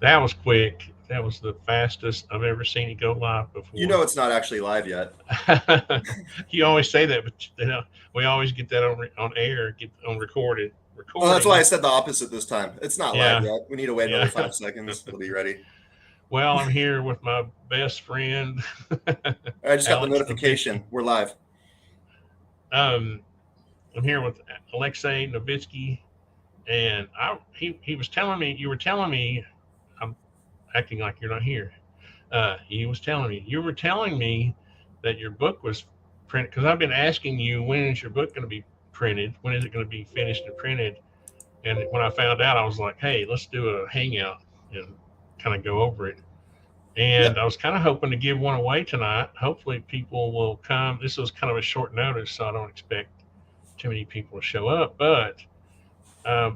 That was quick. That was the fastest I've ever seen it go live You before. know it's not actually live yet. You always say that, but we always get that on air, get on Well, that's why I recording. said the opposite this time. It's not live Yeah, yet. We need to wait another yeah. 5 seconds. It'll be ready. Well, I'm here with my best friend, I just got the Alex Novitzky. notification. We're live. Um, I'm here with Alexei Novitzky, and he was telling me you were telling me I'm acting like you're not here. He was telling me you were telling me that your book was printed because I've been asking you when is your book going to be printed? When is it going to be finished and printed? And when I found out, I was like, hey, let's do a hangout and kind of go over it. Yeah. And I was kind of hoping to give one away tonight. Hopefully, people will come. This was kind of a short notice, so I don't expect too many people to show up. But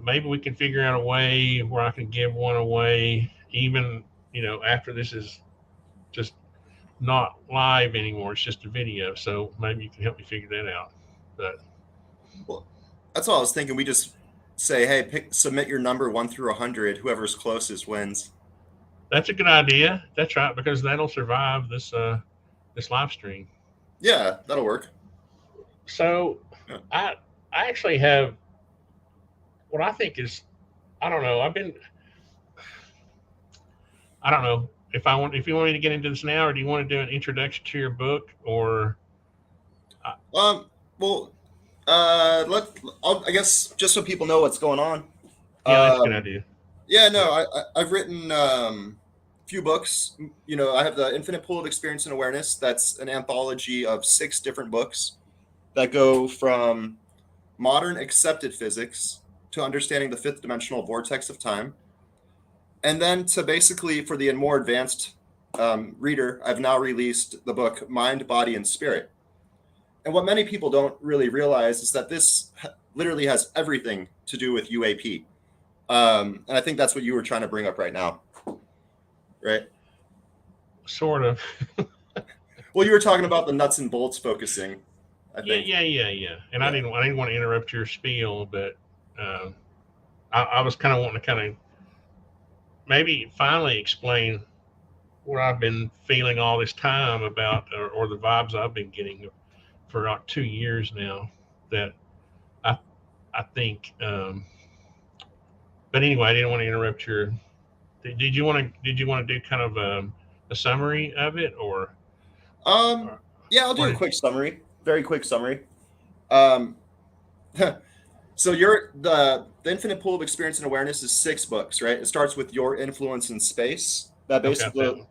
maybe we can figure out a way where I can give one away, even after this is just not live anymore. It's just a video. So maybe you can help me figure that out. But Well, that's all I was thinking. We just say, hey, submit your number 1 through 100. Whoever's closest wins. that's a good idea. That's right because that'll survive this live stream. Yeah, that'll work. So Yeah. I I actually have what I think is I don't know. I don't know if you want me to get into this now or do you want to do an introduction to your book or Um. Well, let I guess just so people know what's going on. yeah, that's a good Um. idea. Yeah. Yeah. No. I've written few books. I have the Infinite Pool of Experience and Awareness. That's an anthology of 6 different books that go from modern accepted physics to understanding the fifth dimensional vortex of time, and then to basically for the more advanced reader, I've now released the book Mind, Body, and Spirit. And what many people don't really realize is that this literally has everything to do with UAP. And I think that's what you were trying to bring up right now, right? Sort of. Well, you were talking about the nuts and bolts focusing, I Yeah, think. yeah, yeah, yeah. And Yeah. I didn't want to interrupt your spiel, but um, I was kind of wanting to kind of maybe finally explain what I've been feeling all this time about, or the vibes I've been getting for like 2 years now. That I I think. But anyway, I didn't want to interrupt your. Did you want to do kind of a summary of it, Um, or yeah, I'll do or a did quick summary. Very quick summary. Um, so the Infinite Pool of Experience and Awareness is 6 books, right? It starts with Your Influence in Space. That okay, got that basically one.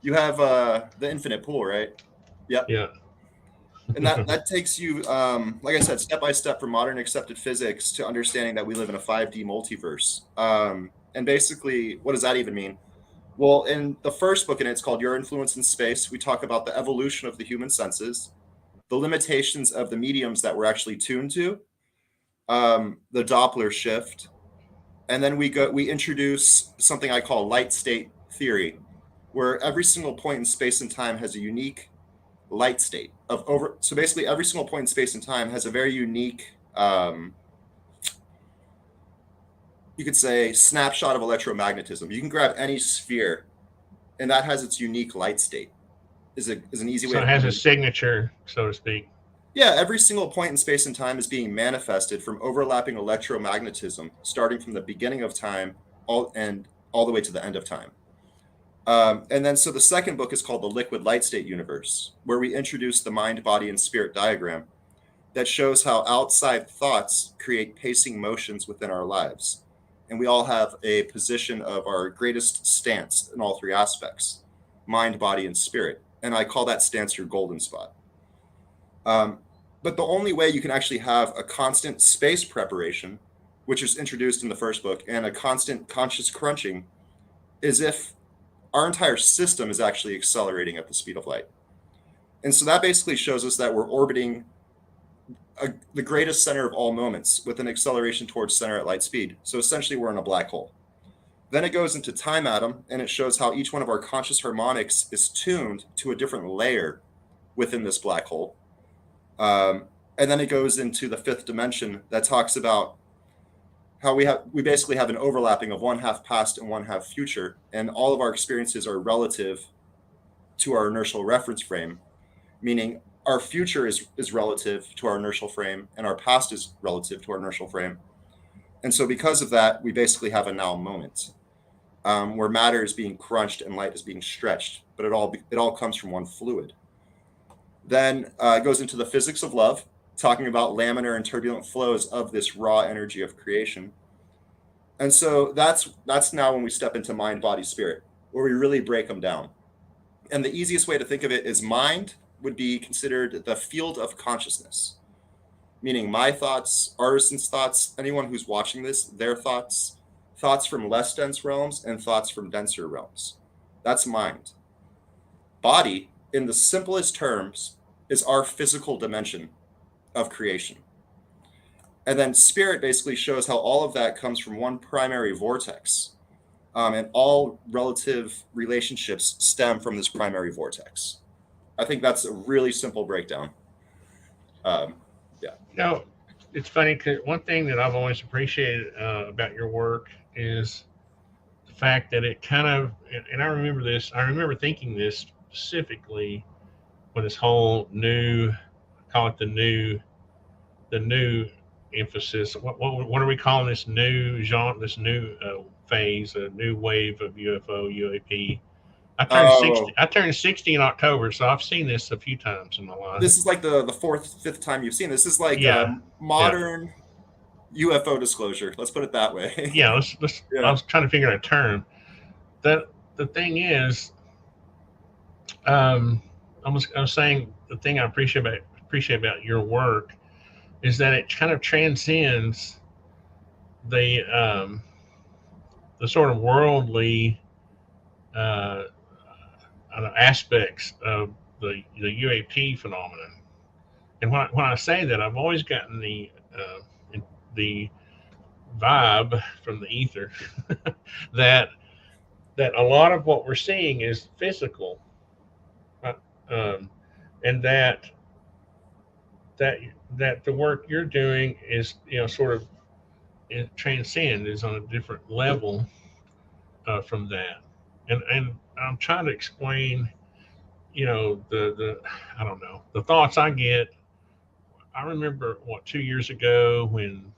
you have the Infinite Pool, right? Yep. Yeah. And that takes you, like I said, step by step from modern accepted physics to understanding that we live in a 5D multiverse. And basically, what does that even mean? Well, in the first book, and it's called Your Influence in Space, we talk about the evolution of the human senses, the limitations of the mediums that we're actually tuned to, the Doppler shift, and then we introduce something I call light state theory, where every single point in space and time has a unique light state of over. So basically, every single point in space and time has a very unique, you could say, snapshot of electromagnetism. You can grab any sphere, and that has its unique light state. Is an easy way So to it put has a it. signature, so to speak. Yeah, every single point in space and time is being manifested from overlapping electromagnetism, starting from the beginning of time all the way to the end of time. And then, so the second book is called The Liquid Light State Universe, where we introduce the mind, body, and spirit diagram that shows how outside thoughts create pacing motions within our lives. And we all have a position of our greatest stance in all 3 aspects: mind, body, and spirit. And I call that stance your golden spot. Um, but the only way you can actually have a constant space preparation, which is introduced in the first book, and a constant conscious crunching is if our entire system is actually accelerating at the speed of light. And so that basically shows us that we're orbiting the greatest center of all moments with an acceleration towards center at light speed. So essentially, we're in a black hole. Then it goes into time atom, and it shows how each one of our conscious harmonics is tuned to a different layer within this black hole. Um, and then it goes into the fifth dimension that talks about how we basically have an overlapping of one half past and one half future, and all of our experiences are relative to our inertial reference frame, meaning our future is relative to our inertial frame and our past is relative to our inertial frame. And so because of that, we basically have a now moment, where matter is being crunched and light is being stretched, but it all comes from one fluid. Then it goes into the physics of love, talking about laminar and turbulent flows of this raw energy of creation. And so that's now when we step into mind, body, spirit, where we really break them down. And the easiest way to think of it is mind would be considered the field of consciousness, meaning my thoughts, Arson's thoughts, anyone who's watching this, their thoughts, thoughts from less dense realms and thoughts from denser realms. That's mind. Body, in the simplest terms, is our physical dimension of creation. And then spirit basically shows how all of that comes from one primary vortex. And all relative relationships stem from this primary vortex. I think that's a really simple breakdown. Yeah. You know, it's funny because one thing that I've always appreciated about your work is the fact that it kind of, and I remember this, I remember thinking this specifically when this whole new, call it the new emphasis. What are we calling this new genre, this new phase, a new wave of UFO, UAP? I turned 60. Oh, I turned 60 in October, so I've seen this a few times in my life. this is like the fourth, fifth time you've seen this. This is like Yeah, yeah, modern UFO disclosure. Let's put it that way. yeah. Let's. I Yeah. was trying to figure out a term. The thing is, um, I was saying the thing I appreciate about your work is that it kind of transcends the the sort of worldly uh, aspects of the UAP phenomenon. And when I say that, I've always gotten the vibe from the ether that that a lot of what we're seeing is physical, uh, um, and that that the work you're doing is sort of it transcend is on a different level from that, and I'm trying to explain the I don't know the thoughts I get. I remember 2 years ago when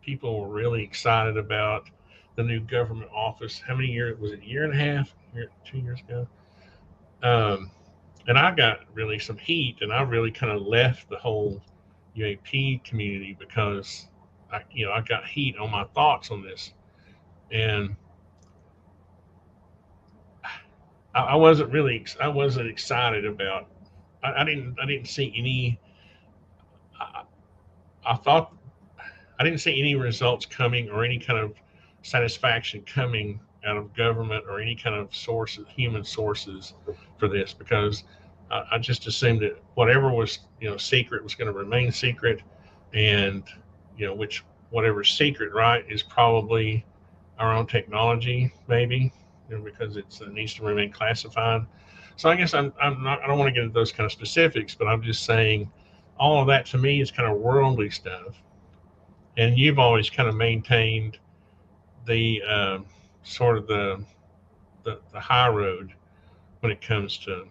people were really excited about the new government office. How many years was it? A year and a half? 2 years ago. Um, and I got really some heat, and I really kind of left the whole UAP community because I got heat on my thoughts on this, and I wasn't excited about. I didn't see any. I, I thought I didn't see any results coming or any kind of satisfaction coming out of government or any kind of sources, human sources for this because I just assumed that whatever was secret was going to remain secret, and which whatever's secret, right, is probably our own technology, maybe, because it needs to remain classified. So I guess I'm not. I don't want to get into those kind of specifics, but I'm just saying all of that to me is kind of worldly stuff, and you've always kind of maintained the sort of the high road when it comes to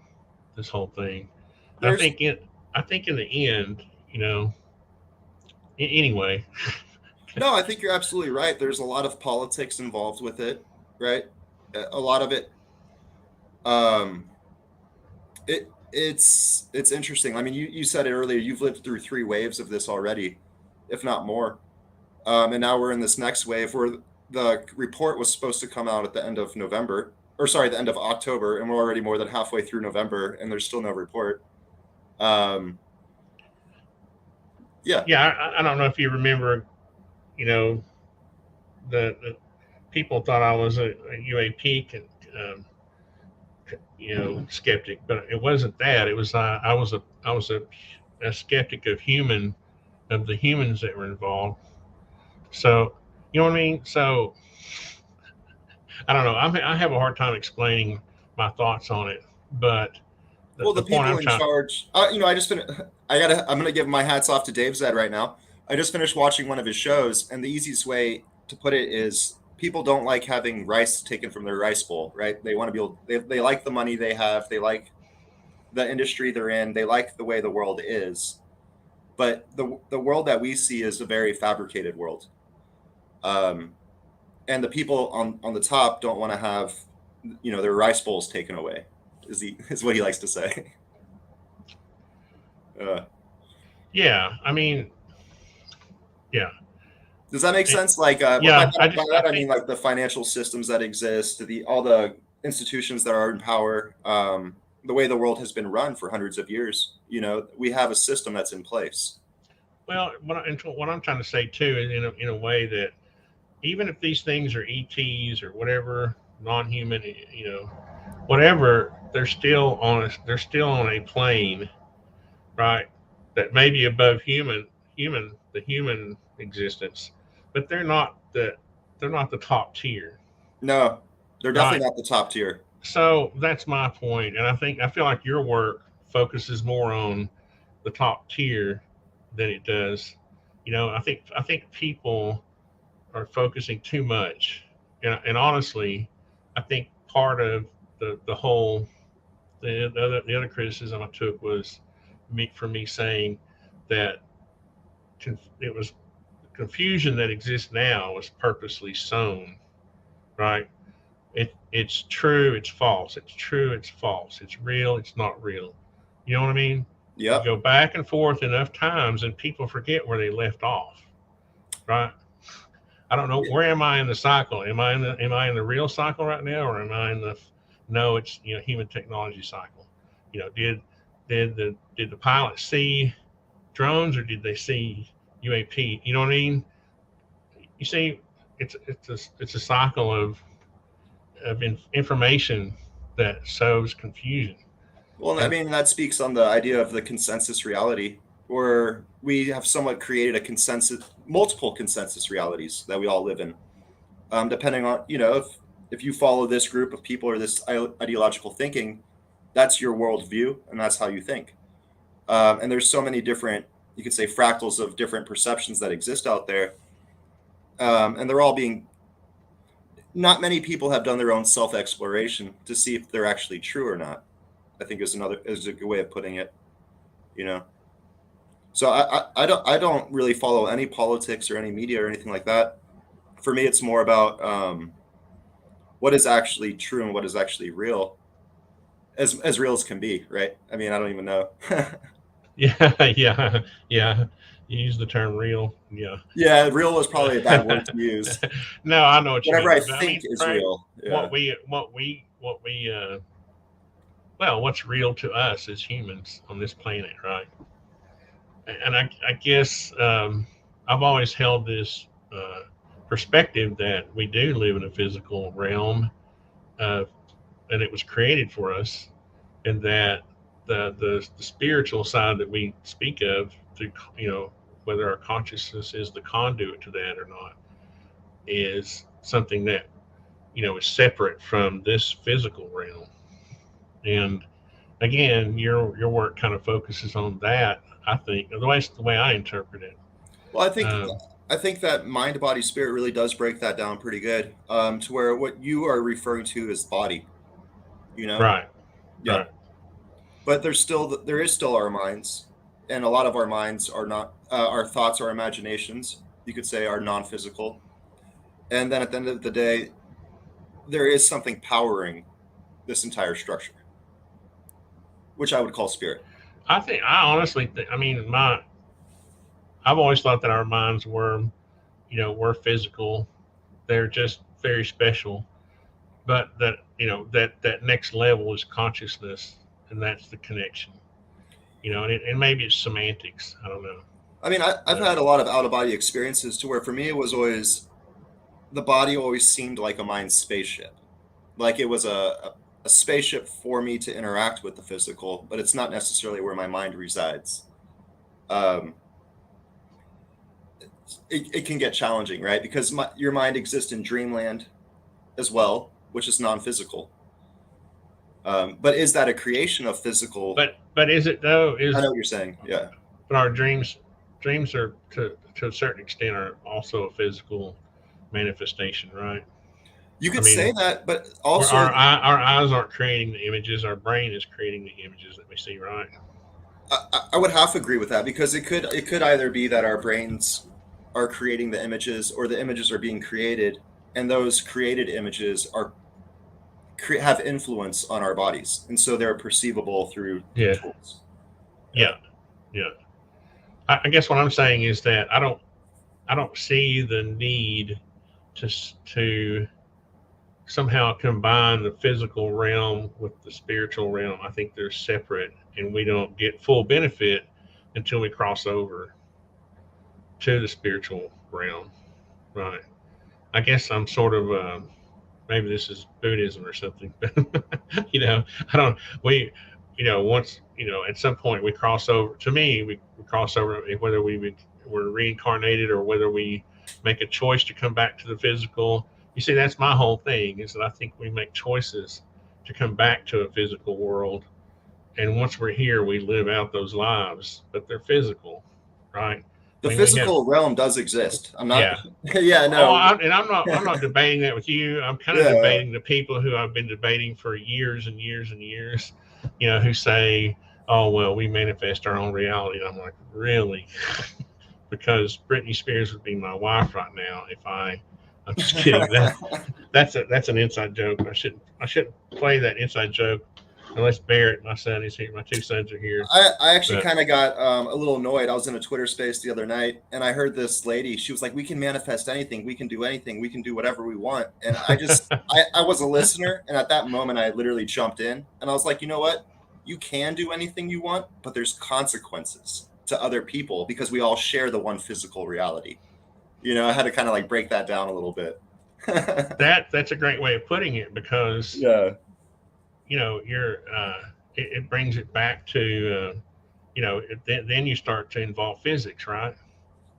this whole thing. And There's I think in the end, anyway. no, I think you're absolutely right. There's a lot of politics involved with it, right? A lot of it. Um, it's interesting. I mean, you said it earlier. You've lived through three waves of this already, if not more. And now we're in this next wave where the report was supposed to come out at the end of November, or sorry, the end of October, and we're already more than halfway through November, and there's still no report. Um, yeah. Yeah, I don't know if you remember, you know, the people thought I was a UAP um, skeptic, but it wasn't that. It was I was a skeptic of the humans that were involved. So you know what I mean. So I don't know. I have a hard time explaining my thoughts on it, but Well, the the point people I'm in trying. charge. I just finished. I'm gonna give my hats off to Dave Zed right now. I just finished watching one of his shows, and the easiest way to put it is people don't like having rice taken from their rice bowl, right? They want to be able, they like the money they have, they like the industry they're in, they like the way the world is. But the world that we see is a very fabricated world. Um, and the people on the top don't want to have, their rice bowls taken away, is what he likes to say. uh, Yeah, I mean, yeah, does that make it, sense? Like, by yeah. that, I I mean think like the financial systems that exist, all the institutions that are in power, the way the world has been run for hundreds of years. We have a system that's in place. well, what I'm trying to say too is in a way that even if these things are ETs or whatever, non-human, whatever, they're still on a plane, right? That may be above the human existence, but they're not the top tier, No, they're right? definitely not the top tier. So that's my point, and I feel like your work focuses more on the top tier than it does. I think people are focusing too much, and honestly, I think part of the whole the other criticism I took was me saying that it was the confusion that exists now was purposely sown, right? It's true, it's false. It's true, it's false. It's real, it's not real. You know what I mean? You Yep. go back and forth enough times, and people forget where they left off, right? I don't know, where am I in the cycle? Am I in the real cycle right now, or am I in the no? It's human technology cycle. Did the pilot see drones, or did they see UAP? You know what I mean? You see, it's a cycle of information that sows confusion. Well, I And mean, that speaks on the idea of the consensus reality, where we have somewhat created multiple consensus realities that we all live in. Depending on, if you follow this group of people or this ideological thinking, that's your worldview and that's how you think. And there's so many different, you could say, fractals of different perceptions that exist out there. And they're all being, not many people have done their own self exploration to see if they're actually true or not. I think is a good way of putting it. You know, so I don't really follow any politics or any media or anything like that. For me, it's more about what is actually true and what is actually real, as real as can be, right? I mean, I don't even know. yeah, yeah, yeah. You use the term real. Yeah. Yeah, real was probably a bad word to use. No, I know what you Whatever I mean. But I think mean, is Frank, real. Yeah. what we what's real to us as humans on this planet, right? And I guess I've always held this perspective that we do live in a physical realm, uh, and it was created for us, and that the spiritual side that we speak of through, whether our consciousness is the conduit to that or not, is something that is separate from this physical realm. And again, your work kind of focuses on that. I think the way I interpret it. Well, Um, I think that mind, body, spirit really does break that down pretty good. To where what you are referring to is body. You know. right, Yeah. right. But there is still our minds, and a lot of our minds are not our thoughts, our imaginations. You could say are non-physical. And then at the end of the day, there is something powering this entire structure, which I would call spirit. I honestly think. I mean, I've always thought that our minds were physical. They're just very special. But that next level is consciousness, and that's the connection. And maybe it's semantics. I don't know. I mean, I've But had a lot of out of body experiences to where for me it was always the body always seemed like a mind spaceship, like it was a spaceship for me to interact with the physical, but it's not necessarily where my mind resides. Um, it can get challenging, right? Because your mind exists in dreamland as well, which is non-physical. But is that a creation of physical? but is it though? I Is know what you're saying. Yeah. But our dreams are to a certain extent are also a physical manifestation, right? You I could say mean, that, but where also our eyes aren't creating the images, our brain is creating the images that we see, right? I would half agree with that because it could either be that our brains are creating the images or the images are being created, and those created images have influence on our bodies, and so they're perceivable through Yeah, tools. Yeah. yeah, yeah. I guess what I'm saying is that I don't see the need to somehow combine the physical realm with the spiritual realm. I think they're separate, and we don't get full benefit until we cross over to the spiritual realm, right? I guess I'm sort of maybe this is Buddhism or something, but I don't. We, once at some point we cross over. To me, we cross over whether we're reincarnated or whether we make a choice to come back to the physical. You see, that's my whole thing is that I think we make choices to come back to a physical world, and once we're here, we live out those lives, but they're physical, right? I The mean, we have, physical realm does exist. I'm not. yeah. Yeah, Oh, no. and I'm not debating that with you. I'm kind of Yeah. debating the people who I've been debating for years and years and years, who say, "Oh, well, we manifest our own reality." And I'm like, really? Because Britney Spears would be my wife right now if I. I'm just kidding. That's an inside joke. I shouldn't play that inside joke unless Barrett, my son, is here. My two sons are here. I actually But kind of got a little annoyed. I was in a Twitter space the other night, and I heard this lady. She was like, "We can manifest anything. We can do anything. We can do whatever we want." And I was a listener, and at that moment, I literally jumped in, and I was like, "You know what? You can do anything you want, but there's consequences to other people because we all share the one physical reality." I had to kind of like break that down a little bit. that's a great way of putting it because Yeah. you're it brings it back to then you start to involve physics, right?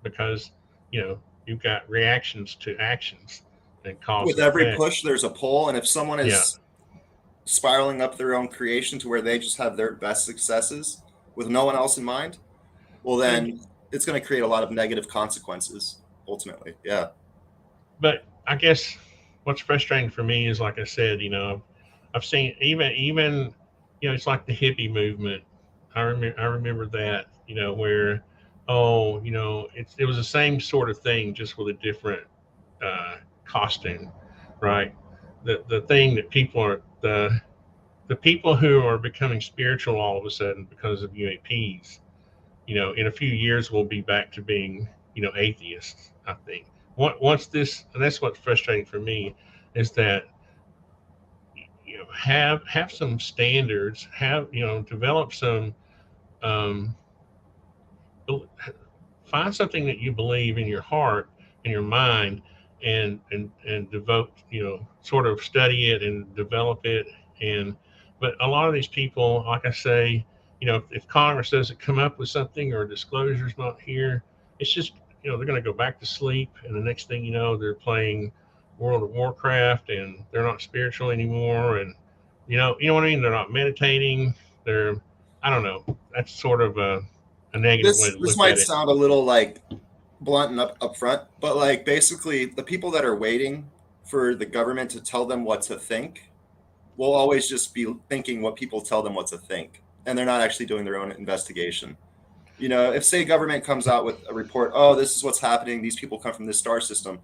Because you've got reactions to actions and cause With and every effect. push, there's a pull, and if someone Yeah, is spiraling up their own creation to where they just have their best successes with no one else in mind, well, and then it's going to create a lot of negative consequences ultimately. Yeah. but I guess what's frustrating for me is, like I said, I've seen even it's like the hippie movement. I remember that, where, oh, it was the same sort of thing, just with a different uh, costume, right? The thing that the people who are becoming spiritual all of a sudden because of UAPs, in a few years we'll be back to being, atheists. I think once this, and that's what's frustrating for me, is that have some standards, have develop some, um, find something that you believe in your heart and your mind, and devote, sort of study it and develop it. And but a lot of these people, like I say, if Congress doesn't come up with something or disclosure's not here, it's just, they're going to go back to sleep, and the next thing you know, they're playing World of Warcraft, and they're not spiritual anymore. And you know what I mean, they're not meditating. They're, I don't know, that's sort of a negative way this to this look might at it. sound a little like blunt and up front, but like basically the people that are waiting for the government to tell them what to think will always just be thinking what people tell them what to think, and they're not actually doing their own investigation. If say government comes out with a report, oh, this is what's happening, these people come from this star system,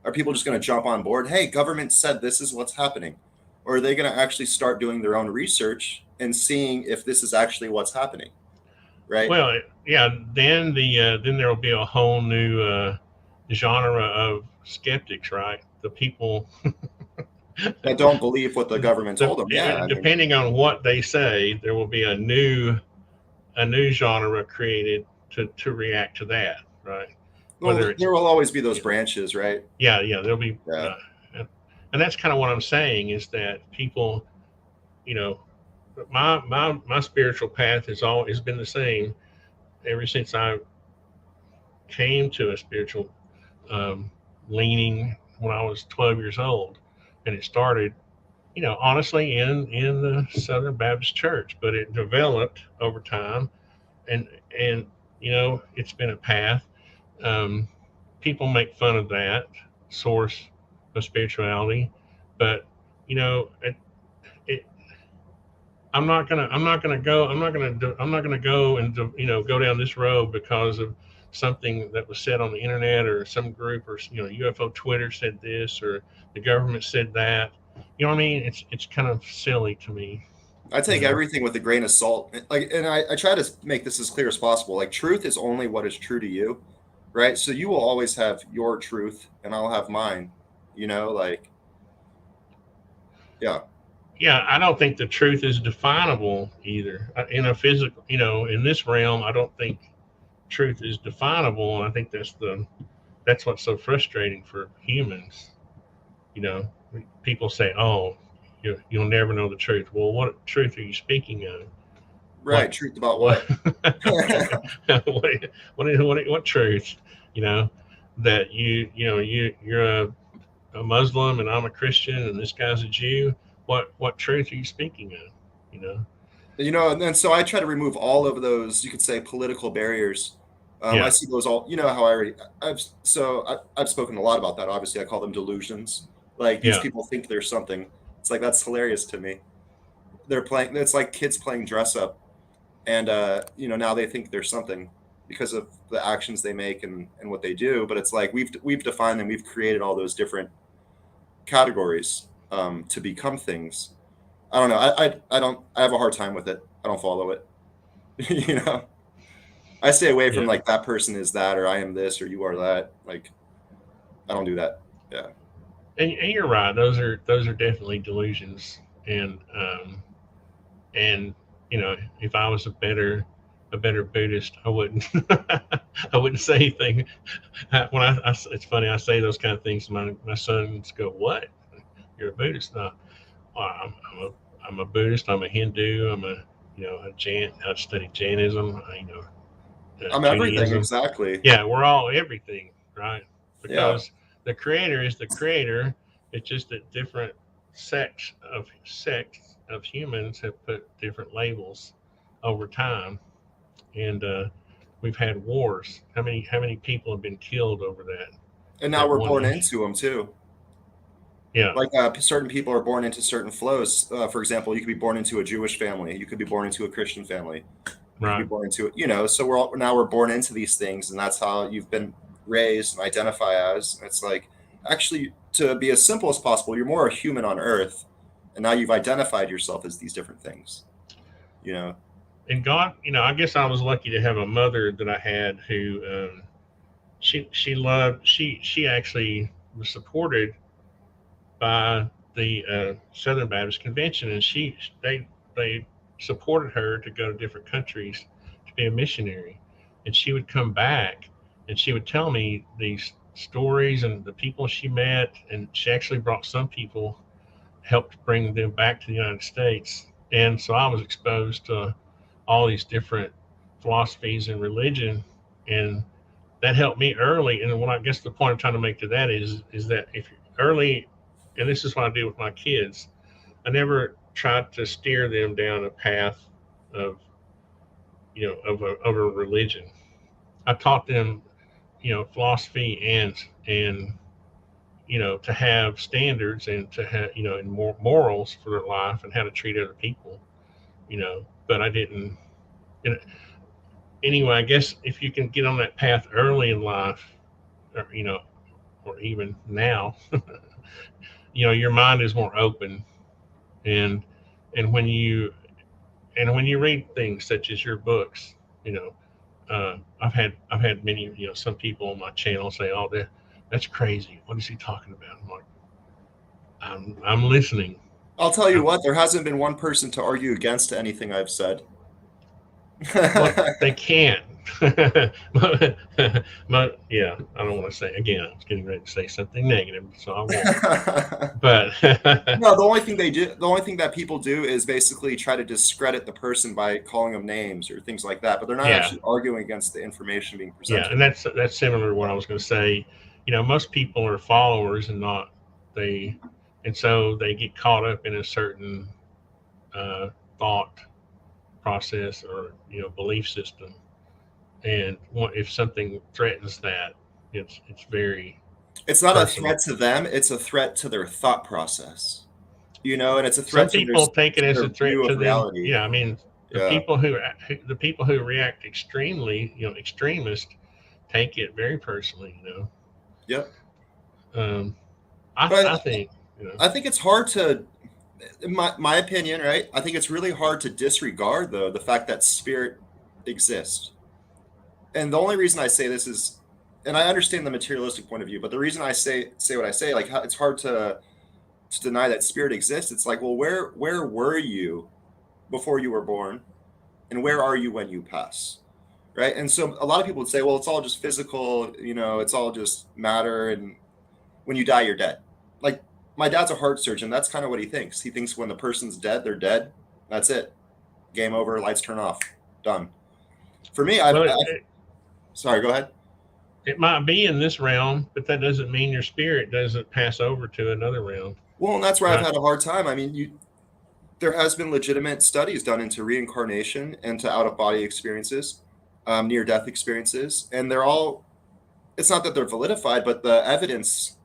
are people just going to jump on board? Hey, government said this is what's happening, or are they going to actually start doing their own research and seeing if this is actually what's happening, right? Well, yeah, then there will be a whole new genre of skeptics, right? The people, That don't believe what the government told them. Yeah, I mean, depending on what they say, there will be a new genre created to react to that, right? Whether well, it's, there will always be those yeah, branches, right? yeah, there'll be, Yeah. and that's kind of what I'm saying is that people, you know, my spiritual path has always been the same ever since I came to a spiritual um, leaning when I was 12 years old, and it started, honestly, in the Southern Baptist Church, but it developed over time, and and it's been a path. Um, People make fun of that, source of spirituality. But you know, it, I'm not gonna go and go down this road because of something that was said on the internet, or some group, or UFO Twitter said this, or the government said that. You know what I mean? It's kind of silly to me. I You take know. everything with a grain of salt. Like, and I try to make this as clear as possible. Like, truth is only what is true to you, right? So you will always have your truth, and I'll have mine. Like, yeah, Yeah, I don't think the truth is definable either. In a physical, in this realm, I don't think truth is definable, and I think that's what's so frustrating for humans. You know, people say, "Oh, you'll never know the truth." Well, what truth are you speaking of? right. What, Truth about what, what? what truth? You know, that you're a Muslim and I'm a Christian and this guy's a Jew. What truth are you speaking of? You know? And then so I try to remove all of those, you could say, political barriers. I Yeah, see those all. You know how I already. I've spoken a lot about that. Obviously, I call them delusions. Like, these yeah, people think there's something. It's like, that's hilarious to me. They're playing. It's like kids playing dress up, and now they think there's something because of the actions they make and what they do. But it's like, we've defined them. We've created all those different categories to become things. I don't know. I don't. I have a hard time with it. I don't follow it. you know. I stay away from yeah. like, that person is that, or I am this, or you are that. Like, I don't do that. Yeah. And you're right. Those are definitely delusions. And if I was a better Buddhist, I wouldn't I wouldn't say anything. It's funny, I say those kind of things. My sons go, "What? You're a Buddhist?" No, well, I'm a Buddhist. I'm a Hindu. I'm a Jain. I study Jainism. I'm everything, Judaism. exactly. Yeah, we're all everything, right? Yeah. Because the creator is the creator. It's just that different sects of humans have put different labels over time, and we've had wars. How many people have been killed over that And now that we're one born issue? into them too. Yeah, Like, certain people are born into certain flows. For example, you could be born into a Jewish family. You could be born into a Christian family. You could be right. born into it. So we're born into these things, and that's how you've been raised and identify as. And it's like, actually, to be as simple as possible, you're more a human on Earth, and now you've identified yourself as these different things. You know. And God, I guess I was lucky to have a mother that I had who she loved. She actually was supported by the Southern Baptist Convention, and they supported her to go to different countries to be a missionary, and she would come back and she would tell me these stories and the people she met, and she actually brought some people, helped bring them back to the United States, and so I was exposed to all these different philosophies and religion, and that helped me early. And what I guess the point I'm trying to make to that is that if early, and this is what I do with my kids, I never tried to steer them down a path of of a religion. I taught them philosophy and to have standards, and to have and morals for their life, and how to treat other people. But I didn't. And anyway, I guess if you can get on that path early in life, or or even now, your mind is more open, and and when you when you read things such as your books, you know, I've had many, some people on my channel say, "Oh, that's crazy. What is he talking about?" I'm like, I'm listening. I'll tell you I'm, what, there hasn't been one person to argue against anything I've said. well, they can't. but yeah, I don't want to say again. I was getting ready to say something negative, so I won't. But No, the only thing that people do is basically try to discredit the person by calling them names or things like that, but they're not yeah, actually arguing against the information being yeah, presented. and that's similar to what I was going to say. Most people are followers and not they, and so they get caught up in a certain uh, thought process, or belief system, and if something threatens that, it's very. It's not a personally. threat to them, it's a threat to their thought process. And it's a Some threat to people take it as their a threat view to of them. reality. Yeah, I mean, Yeah. the people who react extremely, extremist, take it very personally. Yep. Um, I But I think you know I think it's hard to, in my opinion, right? I think it's really hard to disregard, though, the fact that spirit exists. And the only reason I say this is, and I understand the materialistic point of view, but the reason I say what I say, like, it's hard to deny that spirit exists. It's like, well, where were you before you were born, and where are you when you pass? Right. And so a lot of people would say, well, it's all just physical, it's all just matter, and when you die, you're dead. Like, my dad's a heart surgeon. That's kind of what he thinks. He thinks when the person's dead, they're dead. That's it. Game over. Lights turn off. Done. For me, well, sorry. Go ahead. it might be in this realm, but that doesn't mean your spirit doesn't pass over to another realm, Well, and that's where I've right? had a hard time. I mean, there has been legitimate studies done into reincarnation and to out of body experiences, near death experiences, and they're all. It's not that they're validified, but the evidence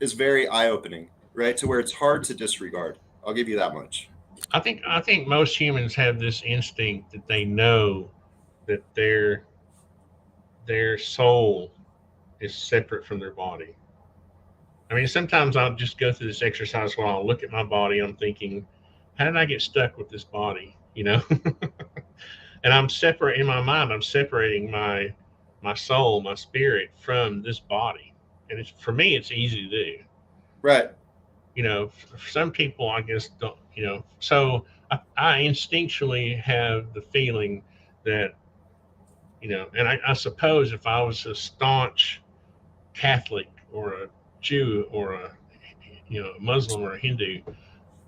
is very eye opening, right? To where it's hard to disregard. I'll give you that much. I think most humans have this instinct that they know that their soul is separate from their body. I mean, sometimes I'll just go through this exercise while I'll look at my body. I'm thinking, how did I get stuck with this body? And I'm separate in my mind. I'm separating my soul, my spirit from this body, and for me, it's easy to do. Right. For some people, I guess don't. So I instinctually have the feeling that and I suppose if I was a staunch Catholic or a Jew or a Muslim or a Hindu,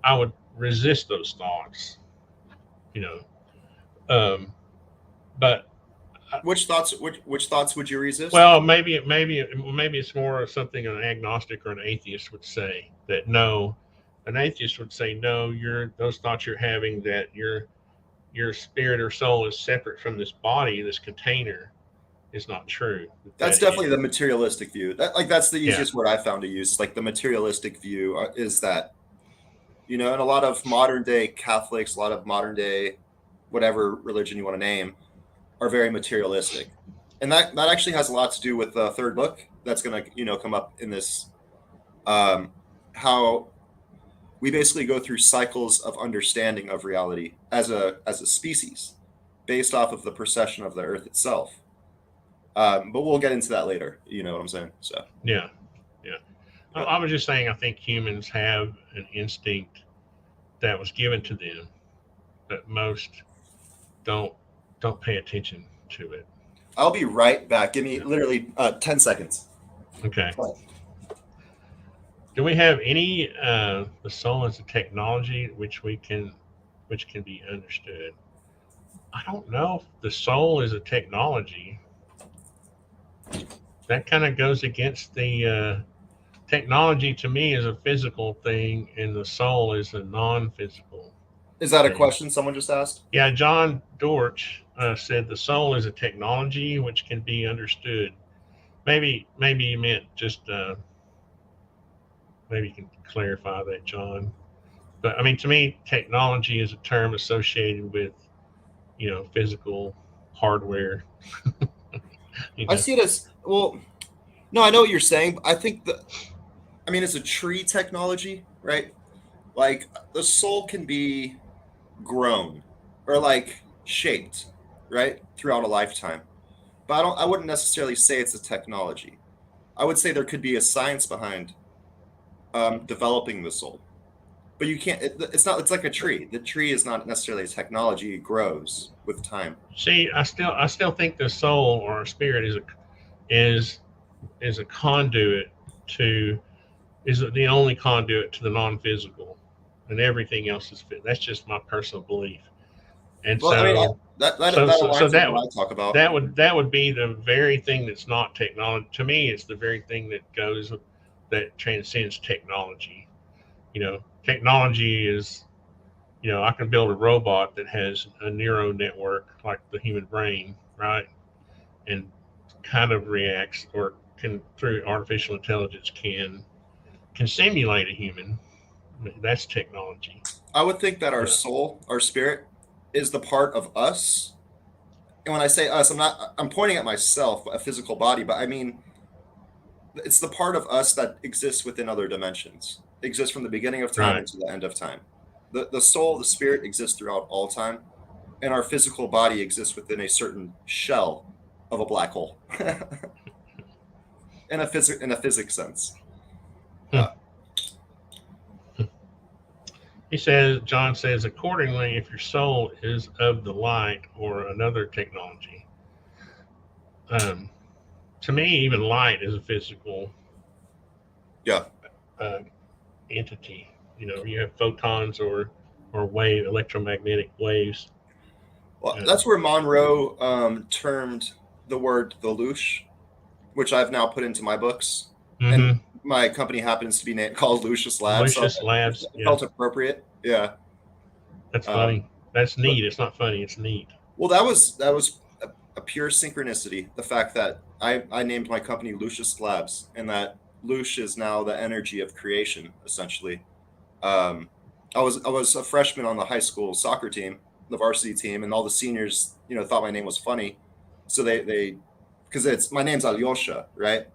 I would resist those thoughts. You know, um, but Which thoughts would you resist? well, maybe it's more of something an agnostic or an atheist would say that no. An atheist would say no. Those thoughts you're having that your spirit or soul is separate from this body, this container, is not true. That's That definitely the is, materialistic view. That's the yeah, easiest word I found to use. Like, the materialistic view is that, and a lot of modern day Catholics, a lot of modern day whatever religion you want to name, are very materialistic, and that actually has a lot to do with the third book that's going to come up in this. How we basically go through cycles of understanding of reality as a species, based off of the precession of the Earth itself. But we'll get into that later. You know what I'm saying? So, yeah, yeah. yeah. I was just saying, I think humans have an instinct that was given to them, but most don't don't pay attention to it. I'll be right back. Give me Yeah. literally 10 seconds. Okay. Do we have any the soul as a technology which can be understood? I don't know if the soul is a technology. That kind of goes against the technology to me is a physical thing, and the soul is a non-physical Is that a thing. question someone just asked? Yeah, John Dorch said the soul is a technology which can be understood. Maybe you meant just maybe you can clarify that, John. But I mean, to me, technology is a term associated with physical hardware. you I know, see it as, well, no, I know what you're saying. But I think it's a tree technology, right? Like, the soul can be grown or, like, shaped, right, throughout a lifetime. But I wouldn't necessarily say it's a technology. I would say there could be a science behind developing the soul. But you can't. It's not. It's like a tree. The tree is not necessarily a technology. It grows with time. see, I still think the soul or spirit is is a conduit to is the only conduit to the non-physical, and everything else is fit. That's just my personal belief. And Well, I mean, so, that so aligns with that what I talk about. that would be the very thing that's not technology. To me, it's the very thing that transcends technology. Technology is I can build a robot that has a neural network like the human brain, right? And kind of reacts or can through artificial intelligence can simulate a human. That's technology. I would think that our Yeah. soul, our spirit, is the part of us. And when I say us, I'm pointing at myself, a physical body, but I mean it's the part of us that exists within other dimensions, exists from the beginning of time Right. into the end of time. The soul, the spirit exists throughout all time, and our physical body exists within a certain shell of a black hole, in a physics sense. Hmm. Uh, John says, accordingly, if your soul is of the light or another technology, um, to me, even light is a physical yeah. uh, entity. You have photons or electromagnetic waves. Well, Um, that's where Monroe termed the word the loosh, which I've now put into my books, and mm-hmm. my company happens to be called Lucius Labs, so Lucius Labs. it Yeah, felt appropriate. Yeah. that's Um, funny. That's but neat. It's not funny. It's neat. well, that was a pure synchronicity. The fact that I named my company Lucius Labs, and that Lush is now the energy of creation, essentially. Um, I was a freshman on the high school soccer team, the varsity team, and all the seniors, thought my name was funny, so they because it's my name's Alyosha, right?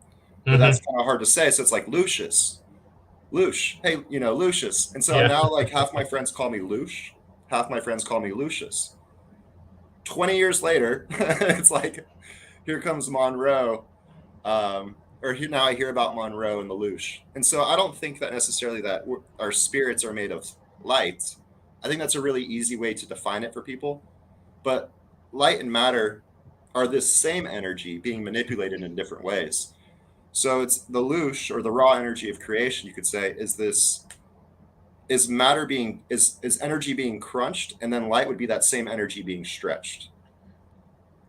But Mm-hmm. that's kind of hard to say, so it's like Lucius, Lush, hey, Lucius, and so Yeah. now like half my friends call me Lush, half my friends call me Lucius. 20 years later, it's like here comes Monroe. Now I hear about Monroe and the Lelouch. And so I don't think that necessarily that our spirits are made of light. I think that's a really easy way to define it for people. But light and matter are this same energy being manipulated in different ways. So it's the Lelouch, or the raw energy of creation, you could say, is energy being crunched, and then light would be that same energy being stretched.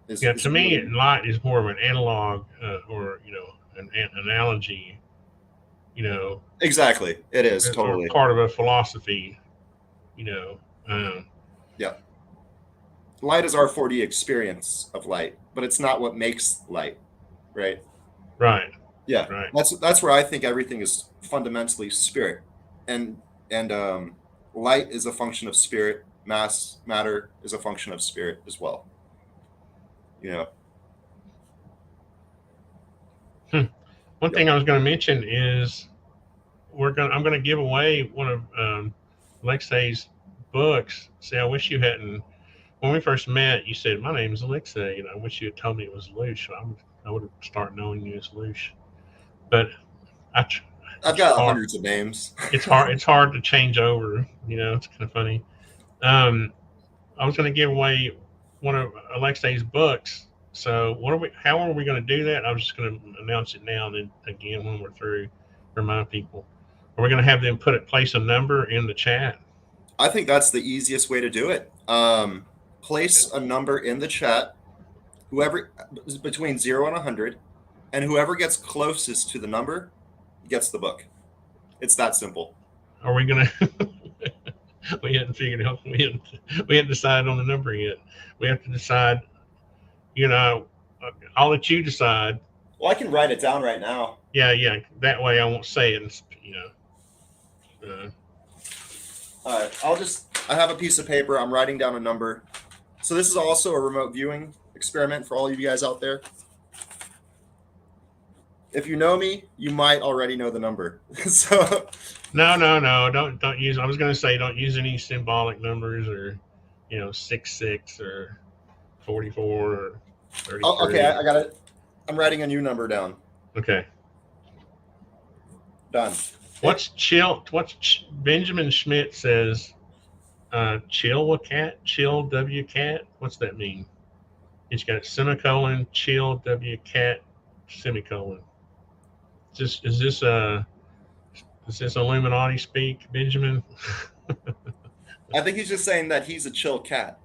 Yeah. Is To it me, really? light is more of an analog or an analogy. You know, Exactly. It is or totally. part of a philosophy. You know. Um, Yeah. Light is our 4D experience of light, but it's not what makes light, right? right. Yeah, Right. that's where I think everything is fundamentally spirit, and and light is a function of spirit. Matter is a function of spirit as well. You know. Hmm. One Yeah. thing I was going to mention is I'm going to give away one of Alexei's books. See, I wish you hadn't. When we first met, you said my name is Alexei, and I wish you had told me it was Lush. I would have started knowing you as Lush. But I, I've it's got hard. hundreds of names. It's hard. It's hard to change over. It's kind of funny. Um, I was going to give away one of Alexei's books. So what are we? How are we going to do that? I was just going to announce it now, and then again when we're through, remind people. Are we going to have them place a number in the chat? I think that's the easiest way to do it. Place a number in the chat, whoever between 0 and 100, and whoever gets closest to the number gets the book. It's that simple. Are we going to? We hadn't figured out. We hadn't decided on the number yet. We have to decide. You know, I'll let you decide. Well, I can write it down right now. Yeah, yeah. That way I won't say it. Uh, All right, I have a piece of paper. I'm writing down a number. So this is also a remote viewing experiment for all of you guys out there. If you know me, you might already know the number. So no, no, no. Don't use. I was going to say don't use any symbolic numbers or 66 or 44 or okay, 33. I got it. I'm writing a new number down. Okay. Done. What's chill? Benjamin Schmidt says? Chill cat. Chill W cat. What's that mean? It's got semicolon chill W cat semicolon. Is this Illuminati speak, Benjamin? I think he's just saying that he's a chill cat.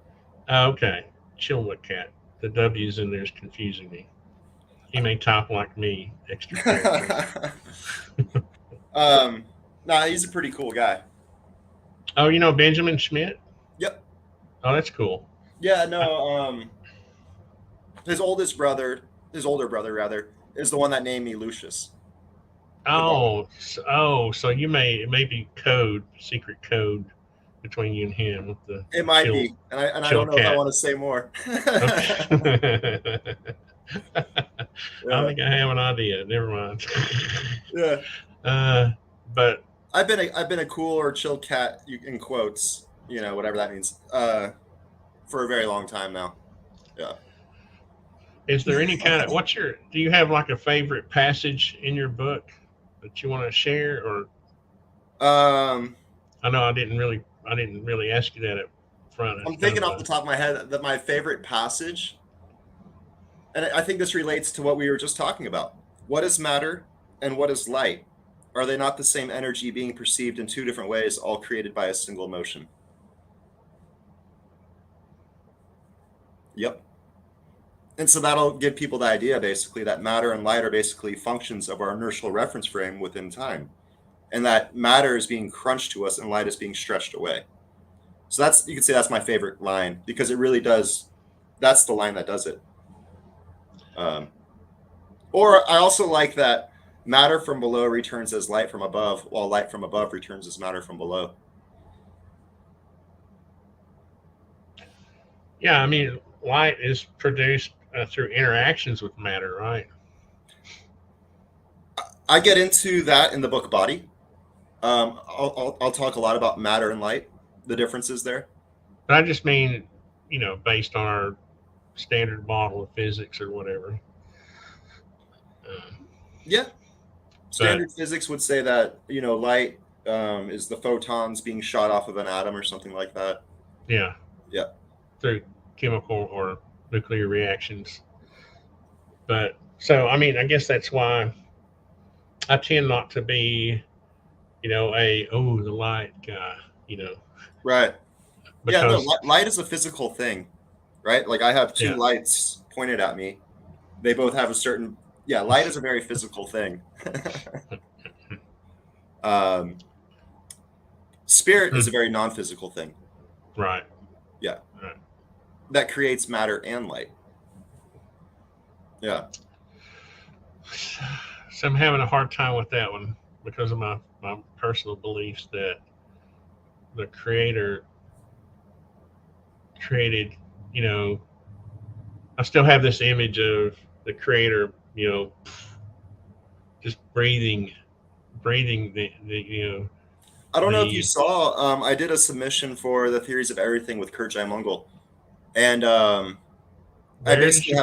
Okay, chill cat. The W's in there is confusing me. He may type like me, extra characters. Nah, he's a pretty cool guy. Oh, Benjamin Schmidt? Yep. Oh, that's cool. Yeah, no, his older brother rather, is the one that named me Lucius. The guard. So it may be code, secret code between you and him with the It might chill be, and I chill don't know if I cat. want to say more. Okay. I Yeah, think I have an idea. Never mind. yeah. uh, but I've been a cool or chill cat in quotes, whatever that means, for a very long time now. Yeah. is there any kind of do you have like a favorite passage in your book that you want to share? Or Um, I know I didn't really ask you that up front. It's I'm kind thinking of off the a top of my head that my favorite passage, and I think this relates to what we were just talking about. What is matter and what is light? Are they not the same energy being perceived in two different ways, all created by a single motion? Yep. And so that'll give people the idea, basically, that matter and light are basically functions of our inertial reference frame within time, and that matter is being crunched to us and light is being stretched away. So you can say that's my favorite line because it really does. That's the line that does it. Um, or I also like that matter from below returns as light from above, while light from above returns as matter from below. yeah. I mean, light is produced through interactions with matter, right? I get into that in the book Body. I'll talk a lot about matter and light, the differences there. But I just mean, based on our standard model of physics or whatever. Uh, Yeah, but standard physics would say that light is the photons being shot off of an atom or something like that. yeah, Yeah. through chemical or nuclear reactions. But so, I mean, I guess that's why I tend not to be, the light guy, Right. Yeah. No, because light is a physical thing, right? Like I have two yeah, lights pointed at me. They both have a certain. Yeah, light is a very physical thing. um, Spirit is a very non-physical thing. right, Yeah, right. that creates matter and light. Yeah. So I'm having a hard time with that one because of my personal beliefs that the creator created, you know, I still have this image of the creator, just breathing I don't know if you the saw. I did a submission for the theories of everything with Kurt Mungle, and I where did basically you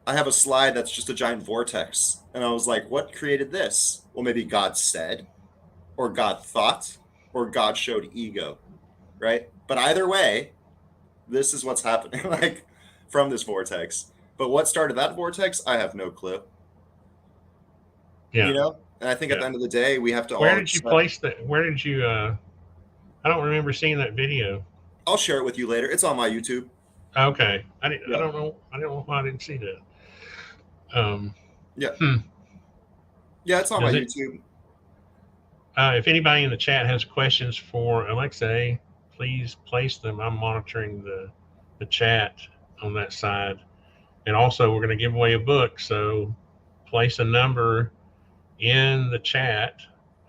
have a slide that's just a giant vortex, and I was like, "What created this?" Well, maybe God said, or God thought, or God showed ego, right? But either way, this is what's happening, like from this vortex. But what started that vortex, I have no clue. yeah, And I think at yeah. the end of the day, we have to Where all did you accept. place that? Where did you I don't remember seeing that video. I'll share it with you later. It's on my YouTube. Okay. I didn't I Yeah, don't know I don't know why I didn't see that. Um yeah, hmm. yeah. It's on my Does it YouTube. if anybody in the chat has questions for Alexei, please place them. I'm monitoring the chat on that side. And also we're going to give away a book, so place a number in the chat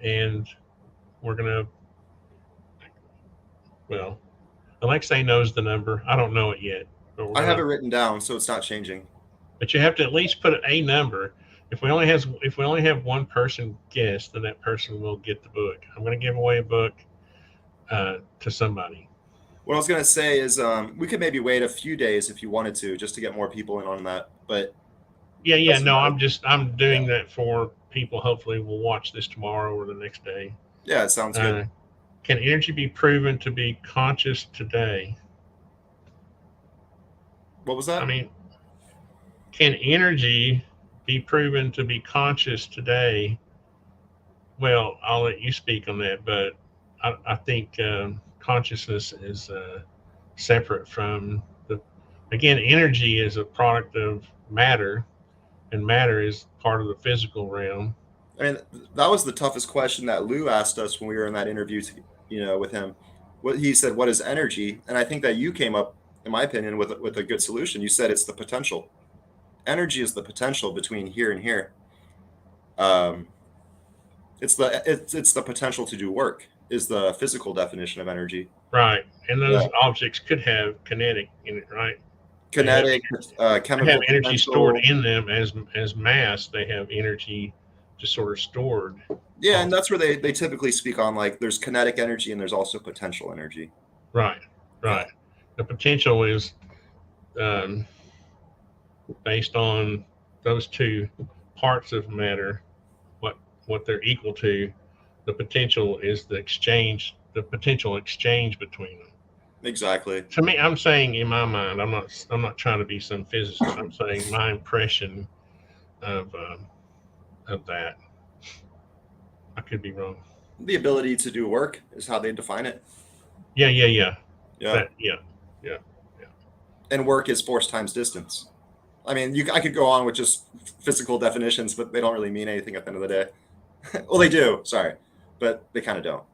and we're going to well, Alexei knows the number. I don't know it yet, but we're I have it gonna. written down, so it's not changing. But you have to at least put a number. If we only have one person guess, then that person will get the book. I'm going to give away a book to somebody. What I was gonna say is, we could maybe wait a few days if you wanted to, just to get more people in on that. But Yeah, yeah. doesn't No, matter. I'm Yeah, doing that for people. Hopefully, will watch this tomorrow or the next day. yeah. It sounds good. Uh, can energy be proven to be conscious today? What was I that? mean, can energy be proven to be conscious today? Well, I'll let you speak on that, but I think consciousness is separate from the. Again, energy is a product of matter, and matter is part of the physical realm. I mean, that was the toughest question that Lou asked us when we were in that interview, with him. What he said, "What is energy?" And I think that you came up, in my opinion, with a good solution. You said it's the potential. Energy is the potential between here and here. Um, it's the potential to do work is the physical definition of energy. Right. And Yeah. those objects could have kinetic in it, right? They have Kinetic, could have chemical energy stored potential. in them as mass. They have energy just sort of stored. Yeah, and Also. that's where they typically speak on like there's kinetic energy and there's also potential energy. Right. Yeah, Right. The potential is um, based on those two parts of matter, what they're equal to. The potential is the potential exchange between them. exactly. To me, I'm saying in my mind, I'm not trying to be some physicist. I'm saying my impression of that. I could be wrong. The ability to do work is how they define it. Yeah, yeah, yeah. Yeah, That, yeah, yeah, yeah. and work is force times distance. I mean, I could go on with just physical definitions, but they don't really mean anything at the end of the day. Well, they do. Sorry, but they kind of don't.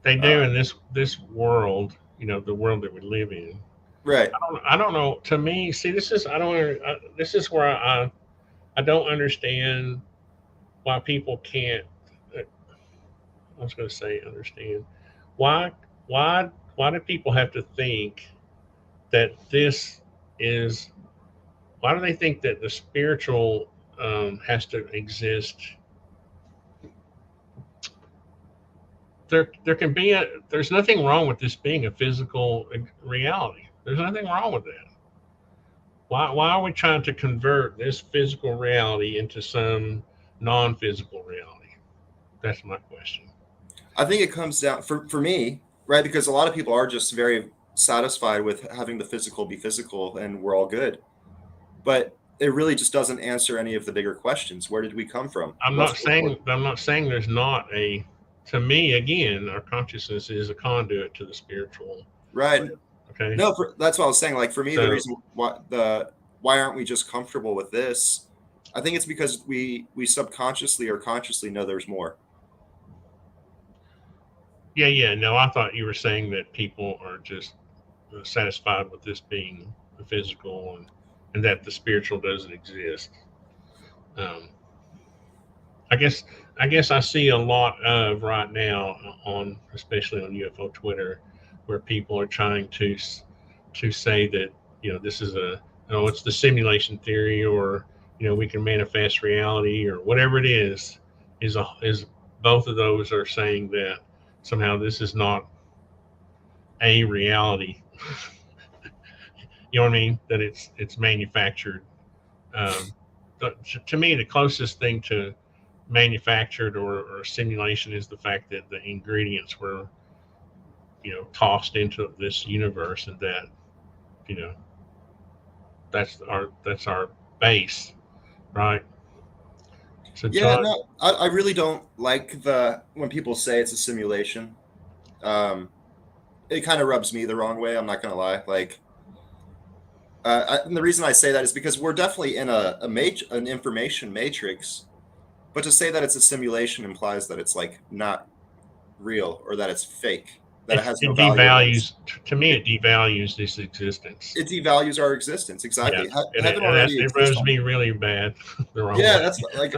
They Uh, do in this world. The world that we live in. right. I don't know. To me, see, this is I don't. This is where I don't understand why people can't. I was going to say understand why why why do people have to think that this is why do they think that the spiritual has to exist? There can be there's nothing wrong with this being a physical reality. There's nothing wrong with that. Why are we trying to convert this physical reality into some non-physical reality? That's my question. I think it comes down for me, right? Because a lot of people are just very satisfied with having the physical be physical and we're all good. But it really just doesn't answer any of the bigger questions. Where did we come from? What's before? I'm not saying there's not a. To me, again, our consciousness is a conduit to the spiritual Right. realm. Okay, No, that's what I was saying. Like for me, the so reason why aren't we just comfortable with this? I think it's because we subconsciously or consciously know there's more. yeah, yeah. No, I thought you were saying that people are just satisfied with this being the physical and that the spiritual doesn't exist. Um, I guess I see a lot of right now on especially on UFO Twitter where people are trying to say that this is a it's the simulation theory or we can manifest reality or whatever it is both of those are saying that somehow this is not a reality. You know what I mean? That it's manufactured. Um, to me, the closest thing to manufactured or simulation is the fact that the ingredients were tossed into this universe and that you know that's our base, right? So Yeah, John, no, I really don't like the when people say it's a simulation. Um, it kind of rubs me the wrong way. I'm not gonna lie. Like, and the reason I say that is because we're definitely in an information matrix. But to say that it's a simulation implies that it's like not real or that it's fake, that it has no it value. devalues to me It, it devalues this existence. it devalues our existence. Yeah, Exactly. and Heaven that's already it exists rubs on. me really bad the wrong Yeah, way. that's like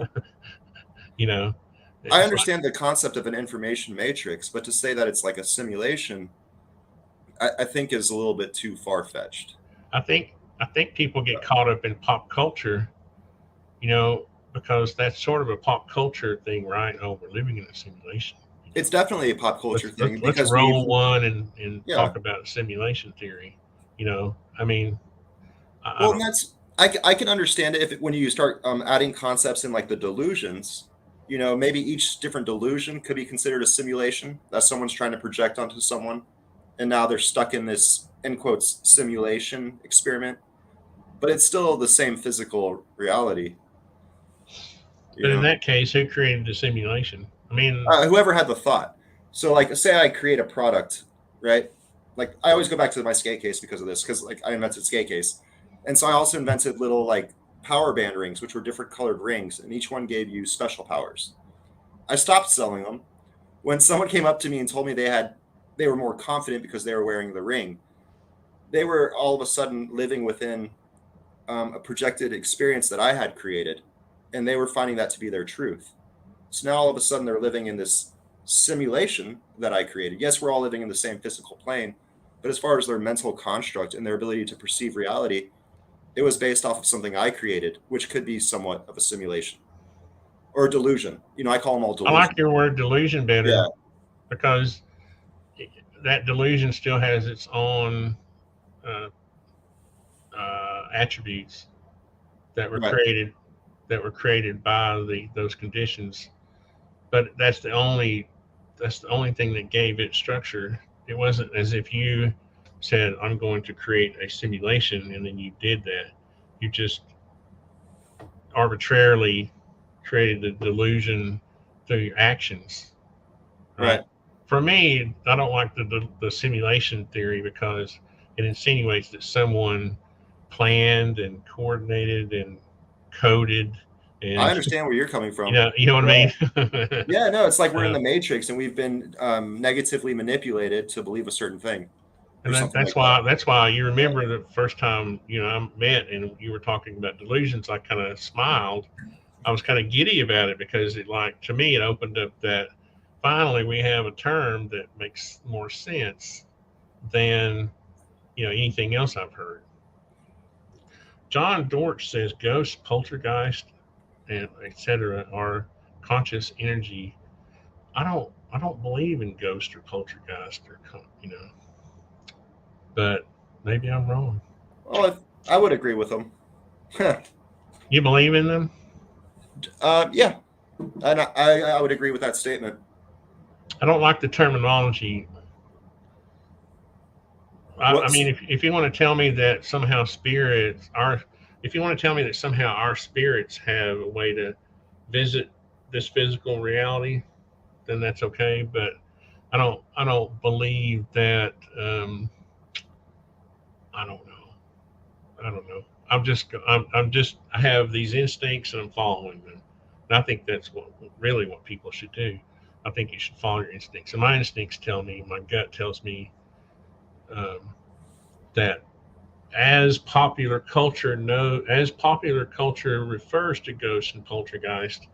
you know, I it's like understand the concept of an information matrix, but to say that it's like a simulation, I think is a little bit too far fetched. I think people get caught up in pop culture, you know, because that's sort of a pop culture thing, right? Oh, we're living in a simulation. It's definitely a pop culture thing Let's because we've roll one and yeah. talk about simulation theory. I mean, I Well, and don't. that's I can understand it if when you start adding concepts in like the delusions. Maybe each different delusion could be considered a simulation that someone's trying to project onto someone, and now they're stuck in this in quotes simulation experiment. But it's still the same physical reality. You But in know, that case, who created the simulation? I mean, whoever had the thought. So, like, say I create a product, right? Like, I always go back to my skate case because of this, because like I invented skate case, and so I also invented little like power band rings, which were different colored rings, and each one gave you special powers. I stopped selling them when someone came up to me and told me they were more confident because they were wearing the ring. They were all of a sudden living within a projected experience that I had created, and they were finding that to be their truth. So now all of a sudden they're living in this simulation that I created. Yes, we're all living in the same physical plane, but as far as their mental construct and their ability to perceive reality, it was based off of something I created, which could be somewhat of a simulation or a delusion. I call them all I like delusions. your word delusion better Yeah, because that delusion still has its own uh, attributes that were right, created by those conditions. But that's the only thing that gave it structure. It wasn't as if you said, "I'm going to create a simulation," and then you did that. You just arbitrarily created the delusion through your actions, right? right. For me, I don't like the simulation theory because it insinuates that someone planned and coordinated and coded I and understand where you're coming from. you know what I Yeah. mean. Yeah, no, it's like we're in uh, the Matrix and we've been negatively manipulated to believe a certain thing or and something that's like that. why you Yeah. remember the first time I met and you were talking about delusions. I kind of smiled. I was kind of giddy about it because it, like, to me, it opened up that finally we have a term that makes more sense than anything else I've heard. John Dortch says ghosts, poltergeist, and etc. are conscious energy. I don't believe in ghost or poltergeist but maybe I'm wrong. Well, I would agree with them. You believe in them? Yeah, and I would agree with that statement. I don't like the terminology. I mean, What's if you want to tell me that somehow spirits are, if you want to tell me that somehow our spirits have a way to visit this physical reality, then that's okay. But I don't believe that. I don't know. I don't know. I have these instincts and I'm following them. And I think that's what people should do. I think you should follow your instincts. And my instincts tell me, my gut tells me um, that as popular culture refers to ghosts and poltergeist,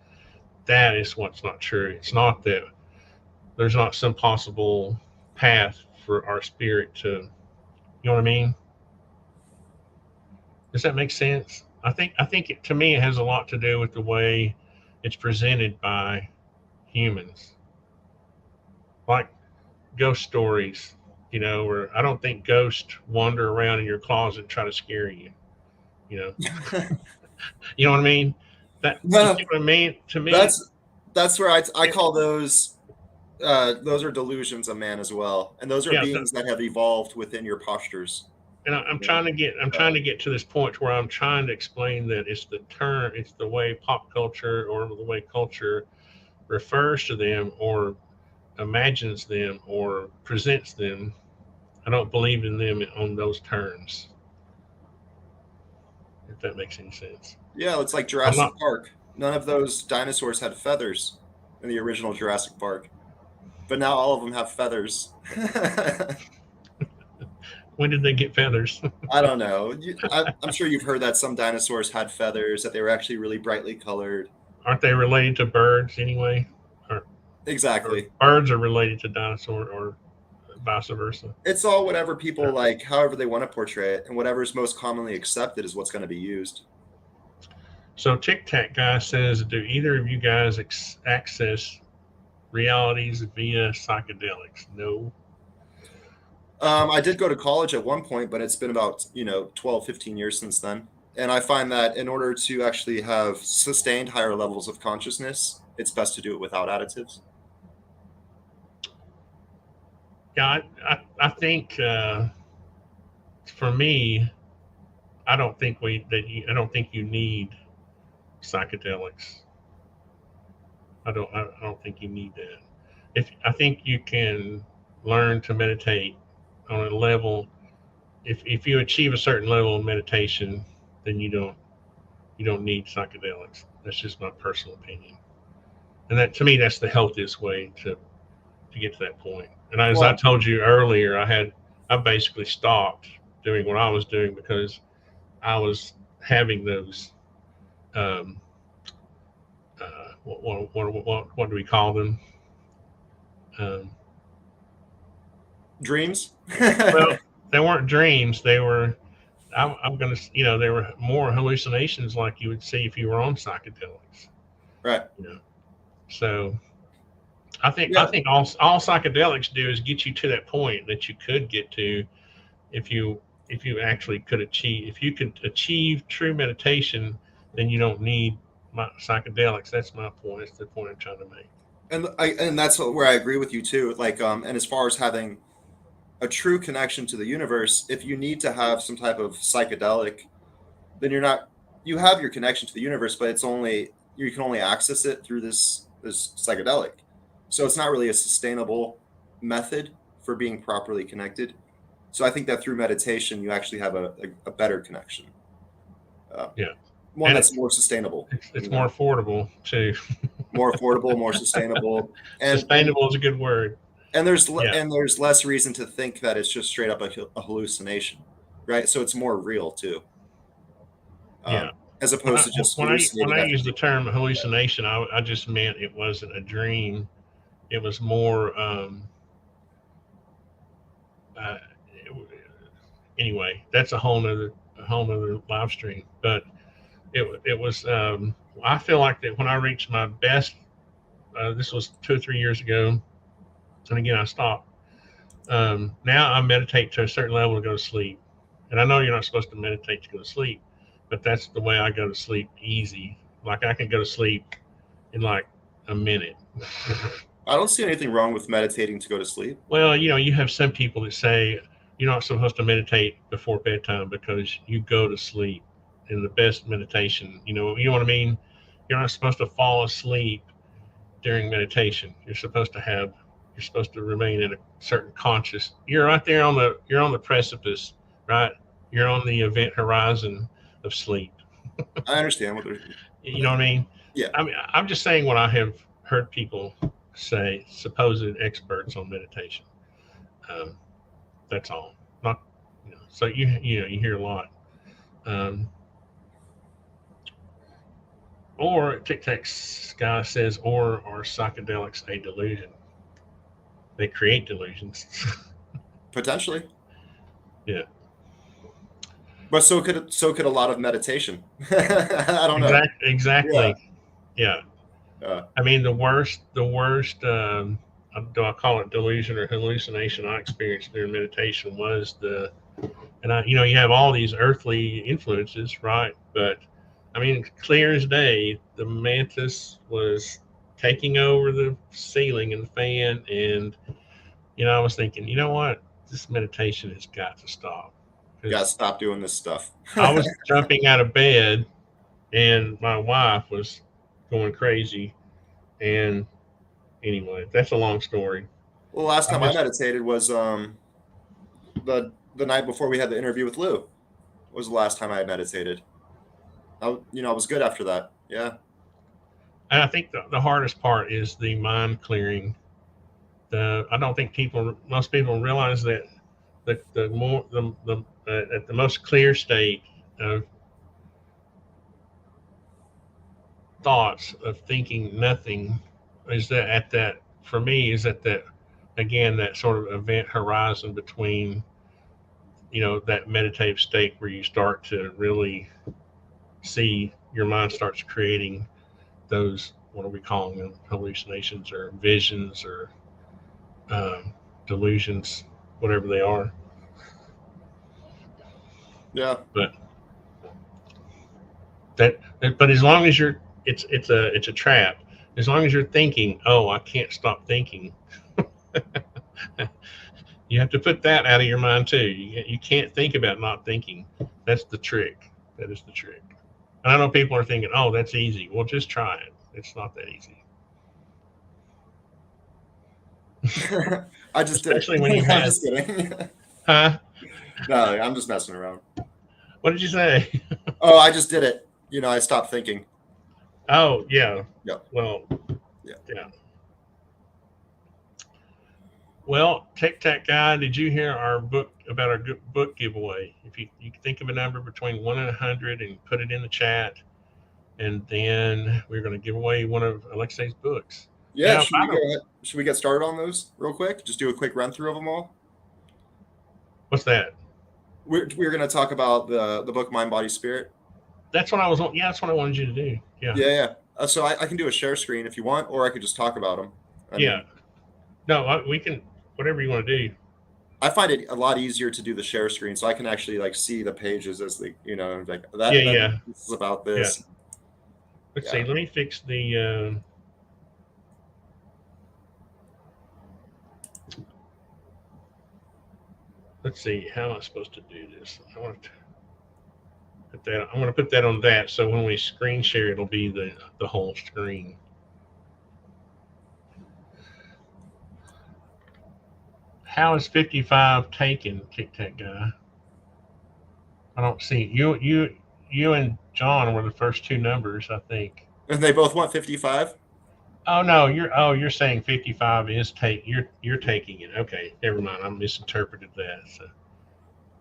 that is what's not true. It's not that there's not some possible path for our spirit to, you know what I mean? Does that make sense? I think to me it has a lot to do with the way it's presented by humans, like ghost stories. Where I don't think ghosts wander around in your closet and try to scare you. You know, you know what I mean? That you see no, what I mean? To me, that's where I it, call those are delusions of man as well, and those are yeah. beings that have evolved within your postures. And I'm You know? trying to get to this point where I'm trying to explain that it's the way pop culture or the way culture refers to them or imagines them or presents them. I don't believe in them on those terms, if that makes any sense. Yeah, it's like I'm Jurassic not. Park. None of those dinosaurs had feathers in the original Jurassic Park, but now all of them have feathers. When did they get feathers? I don't know. I'm sure you've heard that some dinosaurs had feathers, that they were actually really brightly colored. Aren't they related to birds anyway? Or, or Exactly. birds are related to dinosaur or vice versa? It's all whatever people Yeah. like, however they want to portray it, and whatever's most commonly accepted is what's going to be used. So Tic Tac guy says, do either of you guys access realities via psychedelics? No. I did go to college at one point, but it's been about 12, 15 years since then. And I find that in order to actually have sustained higher levels of consciousness, it's best to do it without additives. Yeah, I think for me, I don't think you need psychedelics. I don't think you need that. If I think you can learn to meditate on a level, if you achieve a certain level of meditation, then you don't need psychedelics. That's just my personal opinion. And that, to me, that's the healthiest way to get to that point. And as I Well, told you earlier, I basically stopped doing what I was doing because I was having those um, what do we call them? Um, Dreams. well, they weren't dreams. They were. I'm gonna, they were more hallucinations like you would see if you were on psychedelics. Right. You know, so I Yeah. think all psychedelics do is get you to that point that you could get to if you actually could achieve if you could achieve true meditation, then you don't need psychedelics. That's my point. That's the point I'm trying to make. And that's where I agree with you too. Like, and as far as having a true connection to the universe, if you need to have some type of psychedelic, then you're not. You have your connection to the universe, but it's only you can only access it through this psychedelic. So it's not really a sustainable method for being properly connected. So I think that through meditation, you actually have a better connection, uh, Yeah, one and that's more sustainable. it's more affordable too. More affordable, more sustainable, and and Sustainable is a good word. and Yeah, there's less reason to think that it's just straight up a hallucination, right? So it's more real too, yeah. um, as When opposed I to just when hallucinating I after use the being. term hallucination, I just meant it wasn't a dream. It was more. Uh, anyway, that's a whole nother live stream. But it was. I feel like that when I reached my best. This was 2 or 3 years ago, and again I stopped. Now I meditate to a certain level to go to sleep, and I know you're not supposed to meditate to go to sleep, but that's the way I go to sleep easy. Like I can go to sleep in like a minute. I don't see anything wrong with meditating to go to sleep. Well, you have some people that say you're not supposed to meditate before bedtime because you go to sleep. And the best meditation, you know what I mean? You're not supposed to fall asleep during meditation. You're supposed to remain in a certain conscious. You're right there you're on the precipice, right? You're on the event horizon of sleep. I understand what they're. You know what I mean? Yeah, I'm just saying what I have heard people say, supposed experts on meditation. Um, that's all. Not, so you hear a lot. Um, or Tic Tac guy says, or are psychedelics a delusion? They create delusions. potentially, Yeah, but so could a lot of meditation. I don't know. Yeah. exactly. Yeah, Uh, I mean the worst. Do I call it delusion or hallucination? I experienced during meditation was and you have all these earthly influences, right? But I mean, clear as day, the mantis was taking over the ceiling and the fan, and I was thinking, you know what, this meditation has got to stop gotta because stop doing this stuff. I was jumping out of bed, and my wife was going crazy, and anyway, that's a long story. Well, last I'm time I just meditated was the night before we had the interview with Lou. Was the last time I had meditated. I was good after that. Yeah. and I think the hardest part is the mind clearing. I don't think most people realize that the more the at the most clear state of thoughts of thinking nothing is that at that for me is at that again that sort of event horizon between that meditative state where you start to really see your mind starts creating those, what are we calling them, hallucinations or visions or um, delusions, whatever they are. Yeah. But but as long as you're it's a trap. As long as you're thinking, oh, I can't stop thinking, you have to put that out of your mind too. You can't think about not thinking. That's the trick. That is the trick. And I know people are thinking, oh, that's easy. Well, just try it. It's not that easy. I just did it. Especially when you've I'm had, just kidding. huh? No, I'm just messing around. What did you say? Oh, I just did it. I stopped thinking. Oh, yeah. Yep. Well, Yeah. yeah. Well, Tic Tac guy, did you hear our book about our book giveaway? If you think of a number between 1 and 100 and put it in the chat, and then we're going to give away one of Alexei's books. Yeah, Now, should I we go don't. ahead? Should we get started on those real quick? Just do a quick run through of them all. What's that? We're going to talk about the book Mind, Body, Spirit. That's what I was. Yeah, that's what I wanted you to do. Yeah, Yeah, yeah. So I can do a share screen if you want, or I could just talk about them. I yeah. mean, No, we can. Whatever you want to do. I find it a lot easier to do the share screen, so I can actually like see the pages as they, like Yeah, that. yeah, This is about yeah. this. Let's see. Yeah. Let me fix the. Let's see. How am I supposed to do this? I want to put that. I'm going to put that on that. So when we screen share, it'll be the whole screen. How is 55 taken, Tic Tac guy? I don't see you and John were the first two numbers, I think. And they both want 55. Oh no, you're saying 55 is you're taking it. Okay, never mind. I misinterpreted that. So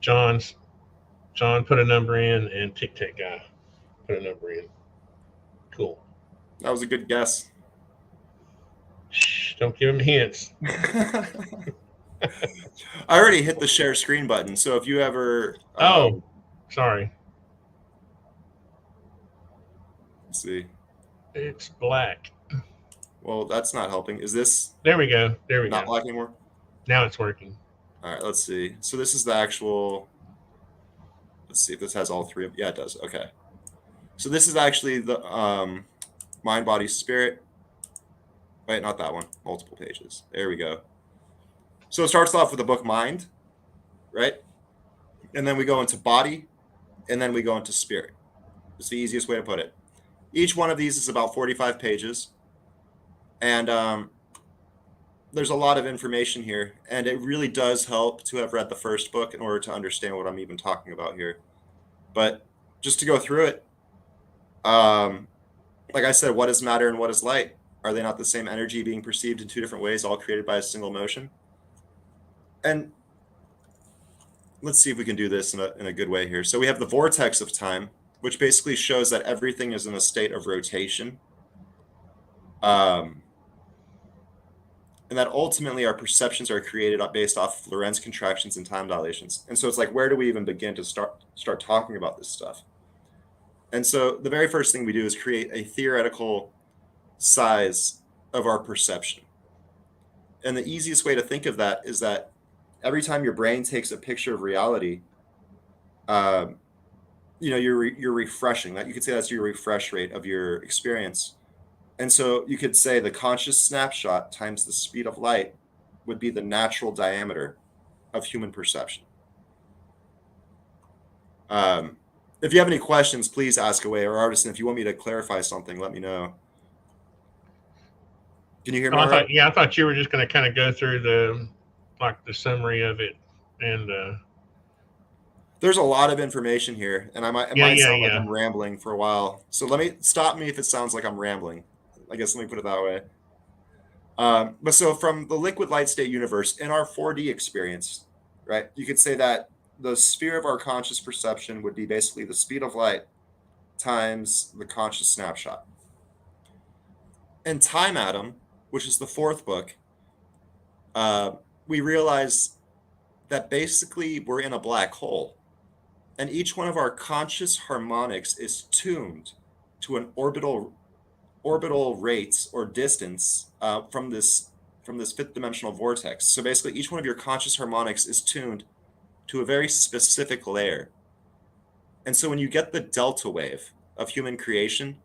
John's John put a number in, and Tic Tac guy put a number in. Cool. That was a good guess. Shh, don't give him hints. I already hit the share screen button, so if you ever, Oh, sorry. let's see. It's black. Well, that's not helping. Is this There we go. There we not go. black anymore? Now it's working. All right, let's see. So this is the actual. Let's see if this has all three of. Yeah, it does. Okay. So this is actually the mind, body, spirit. Wait, not that one. Multiple pages. There we go. So it starts off with the book Mind, right? And then we go into body, and then we go into spirit. It's the easiest way to put it. Each one of these is about 45 pages. And there's a lot of information here. And it really does help to have read the first book in order to understand what I'm even talking about here. But just to go through it, like I said, what is matter and what is light? Are they not the same energy being perceived in two different ways, all created by a single motion? And let's see if we can do this in a good way here. So we have the vortex of time, which basically shows that everything is in a state of rotation. And that ultimately our perceptions are created based off of Lorentz contractions and time dilations. And so it's like, where do we even begin to start talking about this stuff? And so the very first thing we do is create a theoretical size of our perception. And the easiest way to think of that is that every time your brain takes a picture of reality, you're refreshing that. You could say that's your refresh rate of your experience. And so you could say the conscious snapshot times the speed of light would be the natural diameter of human perception. If you have any questions, please ask away. Or Artisan, if you want me to clarify something, let me know. Can you hear me? Oh, All right? I thought you were just going to kind of go through the summary of it, and There's a lot of information here, and it yeah, might yeah, sound like yeah. I'm rambling for a while. So let me stop me if it sounds like I'm rambling. I guess let me put it that way. But so from the liquid light state universe in our 4D experience, right, you could say that the sphere of our conscious perception would be basically the speed of light times the conscious snapshot. In Time Atom, which is the fourth book, we realize that basically we're in a black hole. And each one of our conscious harmonics is tuned to an orbital rates or distance from this fifth dimensional vortex. So basically, each one of your conscious harmonics is tuned to a very specific layer. And so when you get the delta wave of human creation,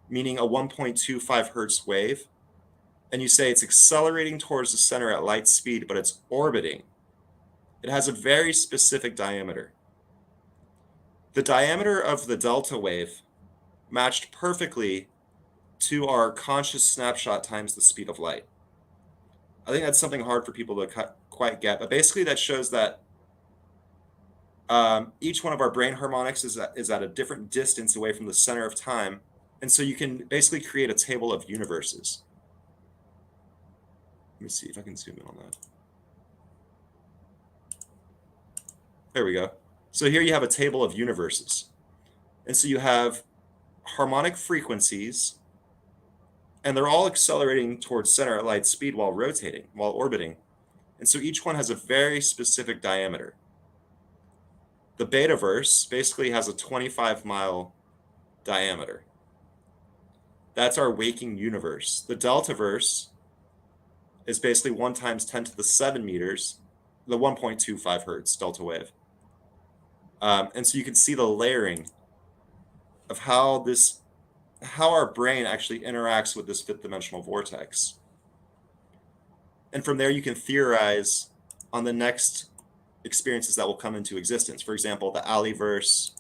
meaning a 1.25 hertz wave, and you say it's accelerating towards the center at light speed, but it's orbiting, it has a very specific diameter. The diameter of the delta wave matched perfectly to our conscious snapshot times the speed of light. I think that's something hard for people to quite get, but basically that shows that each one of our brain harmonics is at a different distance away from the center of time, and so you can basically create a table of universes. Let me see if I can zoom in on that. There we go. So here you have a table of universes, and so you have harmonic frequencies, and they're all accelerating towards center at light speed while rotating, while orbiting. And so each one has a very specific diameter. The betaverse basically has a 25-mile diameter. That's our waking universe. The deltaverse is basically 1 times 10 to the 7 meters, the 1.25 hertz delta wave. And so you can see the layering of how our brain actually interacts with this fifth dimensional vortex. And from there, you can theorize on the next experiences that will come into existence. For example, the Aliverse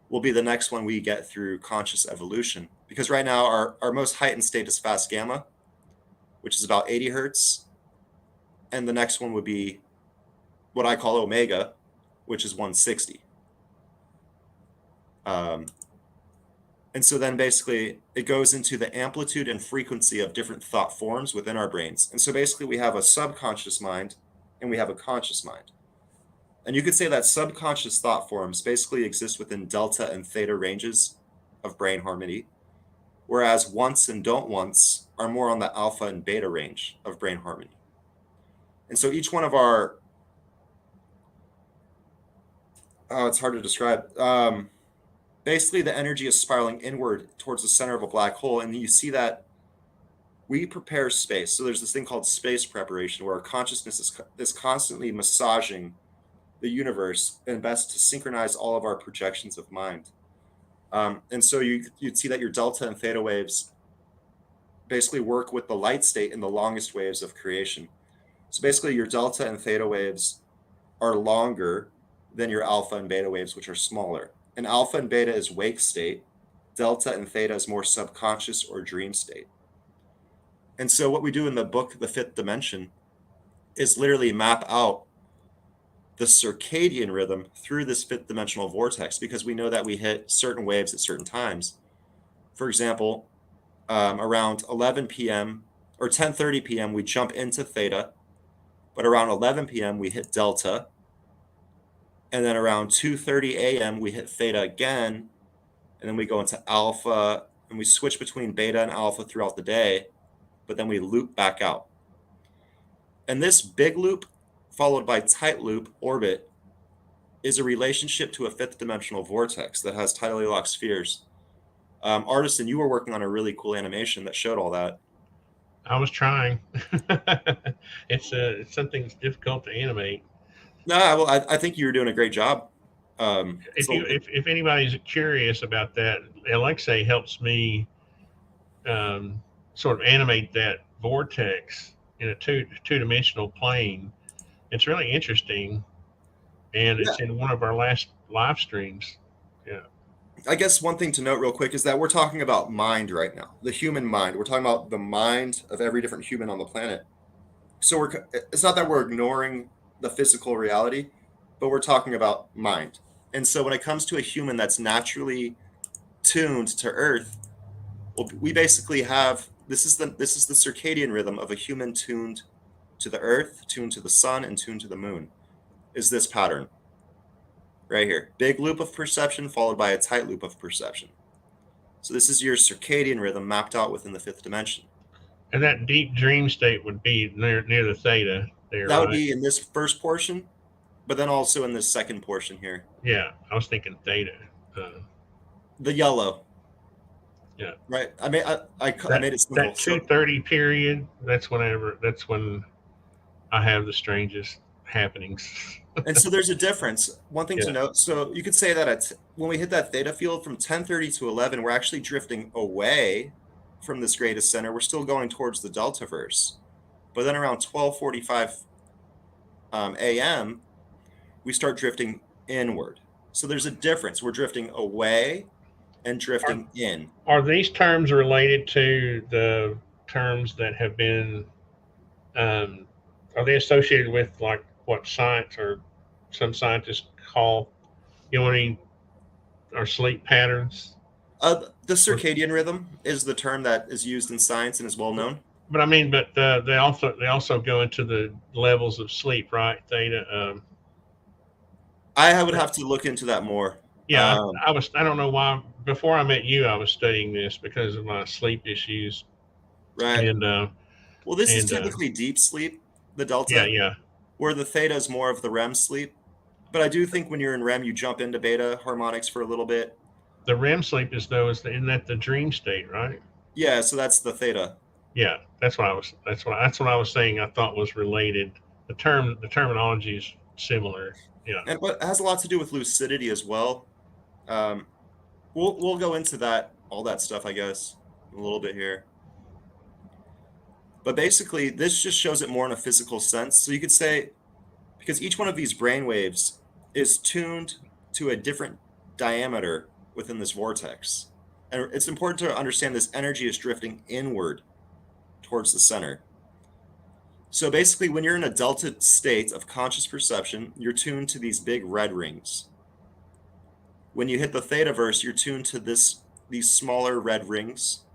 will be the next one we get through conscious evolution. Because right now, our most heightened state is fast gamma, which is about 80 hertz. And the next one would be what I call omega, which is 160. And so then basically it goes into the amplitude and frequency of different thought forms within our brains. And so basically we have a subconscious mind and we have a conscious mind. And you could say that subconscious thought forms basically exist within delta and theta ranges of brain harmony, whereas wants and don't wants are more on the alpha and beta range of brain harmony. And so each one of our, it's hard to describe. Basically, the energy is spiraling inward towards the center of a black hole. And you see that we prepare space. So there's this thing called space preparation, where our consciousness is constantly massaging the universe and best to synchronize all of our projections of mind. And so you'd see that your delta and theta waves basically work with the light state in the longest waves of creation. So basically, your delta and theta waves are longer than your alpha and beta waves, which are smaller. And alpha and beta is wake state. Delta and theta is more subconscious or dream state. And so what we do in the book, The Fifth Dimension, is literally map out the circadian rhythm through this fifth dimensional vortex, because we know that we hit certain waves at certain times. For example, around 11 p.m. or 10:30 p.m., we jump into theta, but around 11 p.m., we hit delta. And then around 2:30 a.m., we hit theta again, and then we go into alpha, and we switch between beta and alpha throughout the day, but then we loop back out. And this big loop, followed by tight loop orbit, is a relationship to a fifth dimensional vortex that has tidally locked spheres. Artisan, you were working on a really cool animation that showed all that. I was trying. It's something that's difficult to animate. No, well, I think you were doing a great job. So If anybody's curious about that, Alexei helps me sort of animate that vortex in a two-dimensional plane. It's really interesting, and yeah, it's in one of our last live streams. Yeah. I guess one thing to note real quick is that we're talking about mind right now, the human mind. We're talking about the mind of every different human on the planet. So it's not that we're ignoring the physical reality, but we're talking about mind. And so when it comes to a human that's naturally tuned to Earth, well, we basically have this is the circadian rhythm of a human tuned to the Earth, tuned to the sun, and tuned to the moon. Is this pattern right here? Big loop of perception followed by a tight loop of perception. So this is your circadian rhythm mapped out within the fifth dimension. And that deep dream state would be near the theta there, That would right? be in this first portion, but then also in this second portion here. Yeah, I was thinking theta. The yellow. Yeah. Right. I made it simple. That 2:30 period. That's when I have the strangest happenings. And so there's a difference. One thing Yeah. to note. So you could say that when we hit that theta field from 10:30 to 11, we're actually drifting away from this greatest center. We're still going towards the deltaverse. But then around 12:45 a.m., we start drifting inward. So there's a difference. We're drifting away and drifting in. Are these terms related to the terms that have been? Are they associated with like what science or some scientists call, our sleep patterns? The circadian rhythm is the term that is used in science and is well known. But I mean, they also go into the levels of sleep, right? Theta. I would have to look into that more. Yeah, I don't know why before I met you, I was studying this because of my sleep issues, Right. and Well, this is and typically deep sleep, the yeah, delta, yeah. where the theta is more of the REM sleep. But I do think when you're in REM, you jump into beta harmonics for a little bit. The REM sleep is though isn't that the dream state, right? Yeah, so that's the theta. Yeah, that's what I was. That's what I was saying. I thought was related. The terminology is similar. Yeah. And but it has a lot to do with lucidity as well. Um, we'll go into that, all that stuff, I guess, in a little bit here. But basically, this just shows it more in a physical sense. So you could say, because each one of these brain waves is tuned to a different diameter within this vortex. And it's important to understand this energy is drifting inward towards the center. So basically, when you're in a delta state of conscious perception, you're tuned to these big red rings. When you hit the theta verse, you're tuned to these smaller red rings.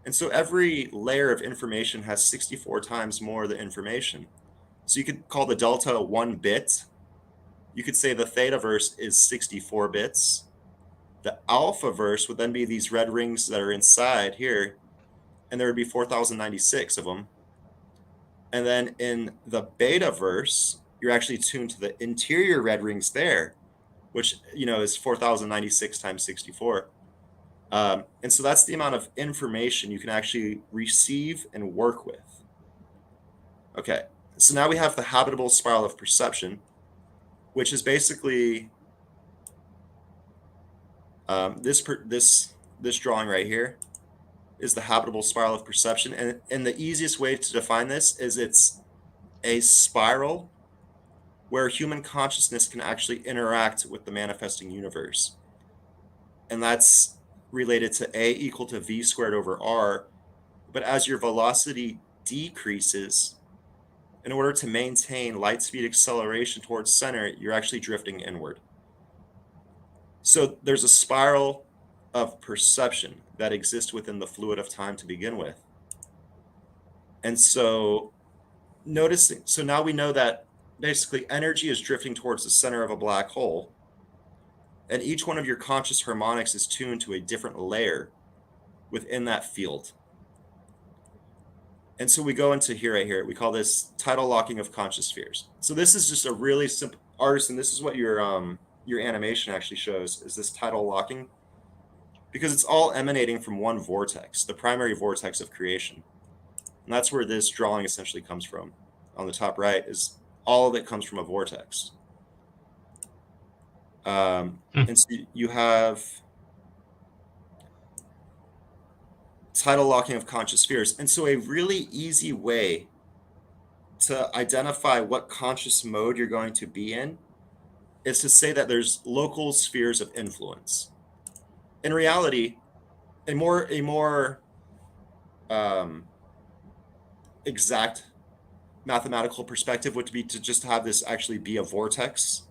And so every layer of information has 64 times more of the information. So you could call the delta 1 bit. You could say the theta verse is 64 bits. The alpha verse would then be these red rings that are inside here, and there would be 4,096 of them. And then in the beta verse, you're actually tuned to the interior red rings there, which is 4,096 times 64. And so that's the amount of information you can actually receive and work with. Okay, so now we have the habitable spiral of perception, which is basically this drawing right here is the habitable spiral of perception. And the easiest way to define this is it's a spiral where human consciousness can actually interact with the manifesting universe. And that's related to A equal to V squared over R. But as your velocity decreases, in order to maintain light speed acceleration towards center, you're actually drifting inward. So there's a spiral of perception that exists within the fluid of time to begin with. And so now we know that basically energy is drifting towards the center of a black hole, and each one of your conscious harmonics is tuned to a different layer within that field. And so we go into here right here. We call this tidal locking of conscious spheres. So this is just a really simple artist, and this is what your animation actually shows, is this tidal locking, because it's all emanating from one vortex, the primary vortex of creation. And that's where this drawing essentially comes from. On the top right is all of it comes from a vortex. And so you have tidal locking of conscious spheres. And so a really easy way to identify what conscious mode you're going to be in is to say that there's local spheres of influence. In reality, a more exact mathematical perspective would be to just have this actually be a vortex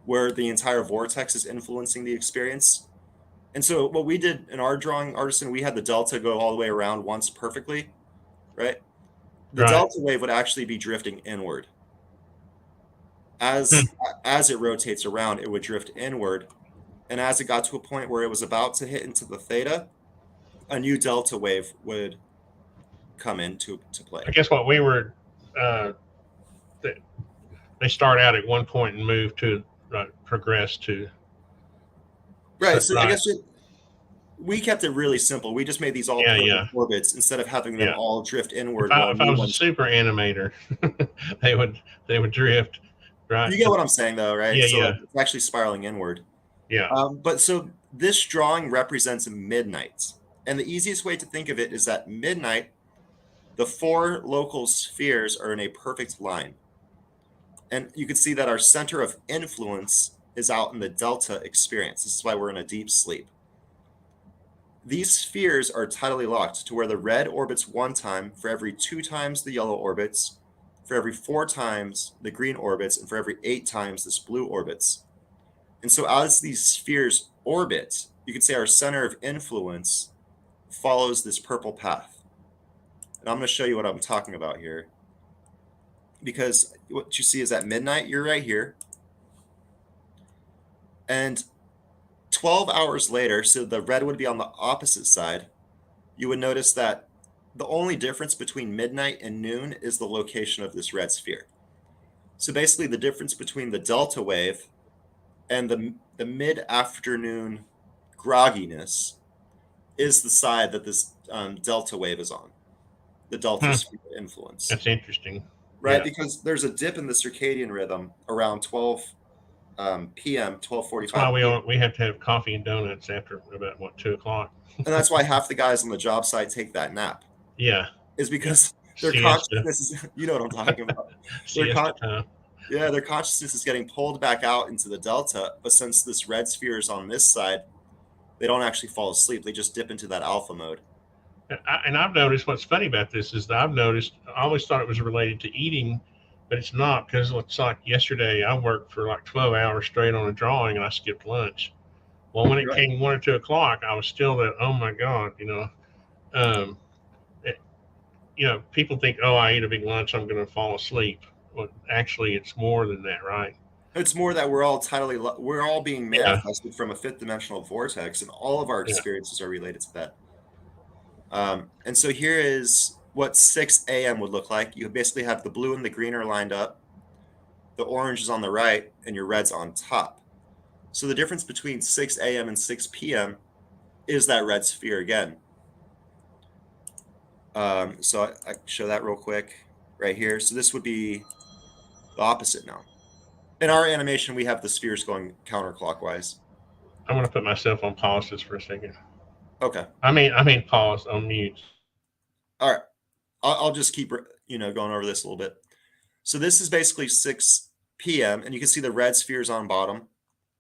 where the entire vortex is influencing the experience. And so what we did in our drawing, Artisan, we had the delta go all the way around once perfectly, right? The delta wave would actually be drifting inward. As it rotates around, it would drift inward. And as it got to a point where it was about to hit into the theta, a new delta wave would come into play. I guess what we were, they start out at one point and move to progress to. Right. So I guess we kept it really simple. We just made these all perfect orbits instead of having them all drift inward. If I was a super animator, they would drift. Right. You get what I'm saying, though, right? Yeah, so yeah. It's actually spiraling inward. Yeah. But so this drawing represents midnight. And the easiest way to think of it is that midnight, the 4 local spheres are in a perfect line. And you can see that our center of influence is out in the delta experience. This is why we're in a deep sleep. These spheres are tidally locked to where the red orbits 1 time for every 2 times the yellow orbits, for every 4 times the green orbits, and for every 8 times this blue orbits. And so as these spheres orbit, you could say our center of influence follows this purple path. And I'm going to show you what I'm talking about here. Because what you see is at midnight, you're right here. And 12 hours later, so the red would be on the opposite side, you would notice that the only difference between midnight and noon is the location of this red sphere. So basically the difference between the delta wave and the mid-afternoon grogginess is the side that this delta wave is on, the delta Hmm. sphere influence, That's interesting. right? Yeah. Because there's a dip in the circadian rhythm around 12 p.m., That's why 12:45 p.m. we have to have coffee and donuts after about what 2 o'clock. And that's why half the guys on the job site take that nap, Yeah. is Yeah. because their Siesta. consciousness is, you know what I'm talking about. Their Siesta time. yeah, their consciousness is getting pulled back out into the delta, but since this red sphere is on this side, they don't actually fall asleep. They just dip into that alpha mode. And I've noticed what's funny about this is that I've noticed I always thought it was related to eating, but it's not because it's like yesterday I worked for like 12 hours straight on a drawing and I skipped lunch. Well, when it Right. came 1 or 2 o'clock, I was still that, oh my God, um, it, people think, oh, I eat a big lunch, I'm going to fall asleep. Well, actually, it's more than that, right? It's more that we're all being Yeah, manifested from a fifth dimensional vortex, and all of our yeah. experiences are related to that. And so here is what 6 a.m. would look like. You basically have the blue and the green are lined up, the orange is on the right, and your red's on top. So the difference between 6 a.m. and 6 p.m. is that red sphere again. So I show that real quick right here. So this would be the opposite now. In our animation, we have the spheres going counterclockwise. I'm going to put myself on pause just for a second. Okay. I mean pause on mute. All right. I'll just keep going over this a little bit. So this is basically 6 p.m. and you can see the red spheres on bottom.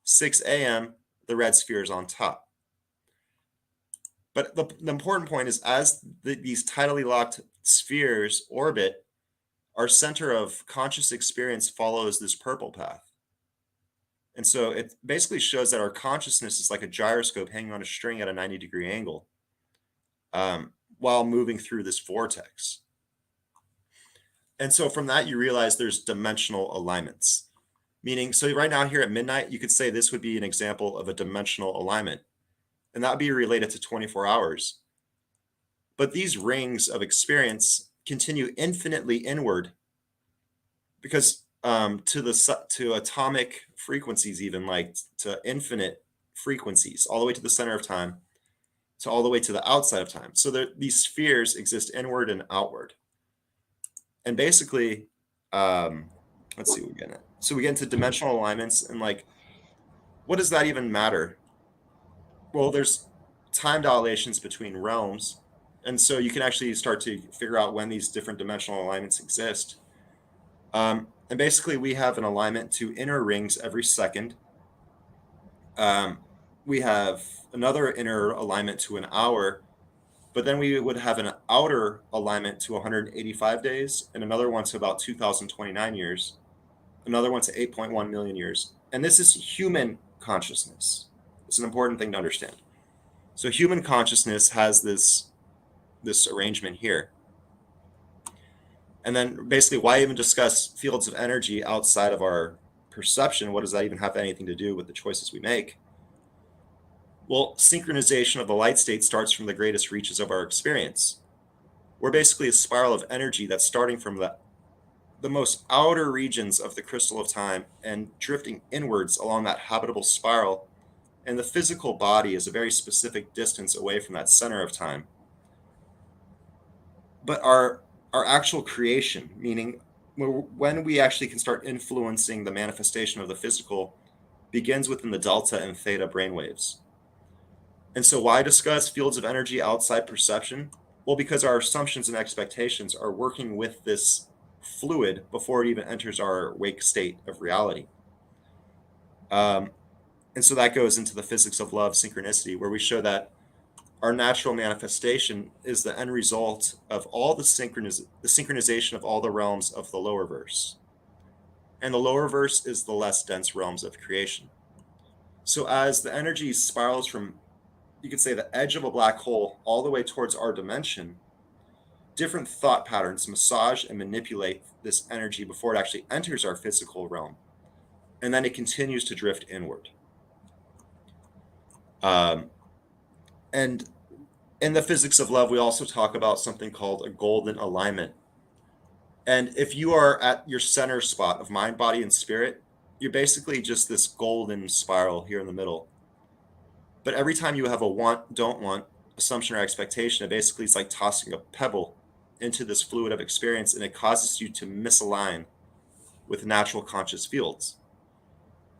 6 a.m. the red spheres on top. But the important point is as these tidally locked spheres orbit, our center of conscious experience follows this purple path. And so it basically shows that our consciousness is like a gyroscope hanging on a string at a 90-degree angle while moving through this vortex. And so from that, you realize there's dimensional alignments. Meaning, so right now here at midnight, you could say this would be an example of a dimensional alignment. And that would be related to 24 hours. But these rings of experience continue infinitely inward because to atomic frequencies, even like to infinite frequencies, all the way to the center of time, to all the way to the outside of time. So these spheres exist inward and outward. And basically, let's see what we get at. So we get into dimensional alignments and like, what does that even matter? Well, there's time dilations between realms. And so you can actually start to figure out when these different dimensional alignments exist. And basically, we have an alignment to inner rings every second. We have another inner alignment to an hour, but then we would have an outer alignment to 185 days and another one to about 2029 years, another one to 8.1 million years. And this is human consciousness. It's an important thing to understand. So human consciousness has this arrangement here. And then basically, why even discuss fields of energy outside of our perception? What does that even have anything to do with the choices we make? Well, synchronization of the light state starts from the greatest reaches of our experience. We're basically a spiral of energy that's starting from the most outer regions of the crystal of time and drifting inwards along that habitable spiral. And the physical body is a very specific distance away from that center of time. But our actual creation, meaning when we actually can start influencing the manifestation of the physical, begins within the delta and theta brainwaves. And so why discuss fields of energy outside perception? Well, because our assumptions and expectations are working with this fluid before it even enters our wake state of reality. And so that goes into the physics of love synchronicity, where we show that our natural manifestation is the end result of all the synchronization of all the realms of the lower verse. And the lower verse is the less dense realms of creation. So as the energy spirals from, you could say, the edge of a black hole all the way towards our dimension, different thought patterns massage and manipulate this energy before it actually enters our physical realm. And then it continues to drift inward. Um, and in the physics of love, we also talk about something called a golden alignment. And if you are at your center spot of mind, body, and spirit, you're basically just this golden spiral here in the middle. But every time you have a want, don't want, assumption, or expectation, it basically is like tossing a pebble into this fluid of experience, and it causes you to misalign with natural conscious fields.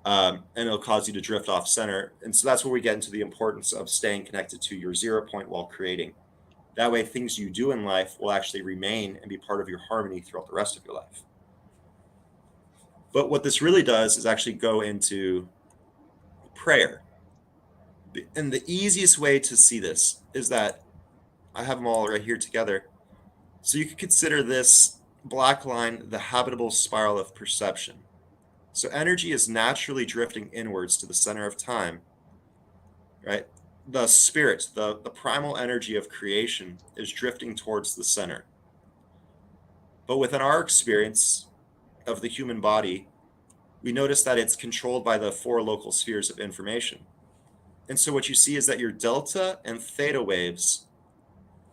And it'll cause you to drift off center. And so that's where we get into the importance of staying connected to your 0 point while creating. That way, things you do in life will actually remain and be part of your harmony throughout the rest of your life. But what this really does is actually go into prayer. And the easiest way to see this is that I have them all right here together. So you could consider this black line the habitable spiral of perception. So energy is naturally drifting inwards to the center of time, right? The spirit, the primal energy of creation is drifting towards the center. But within our experience of the human body, we notice that it's controlled by the 4 local spheres of information. And so what you see is that your delta and theta waves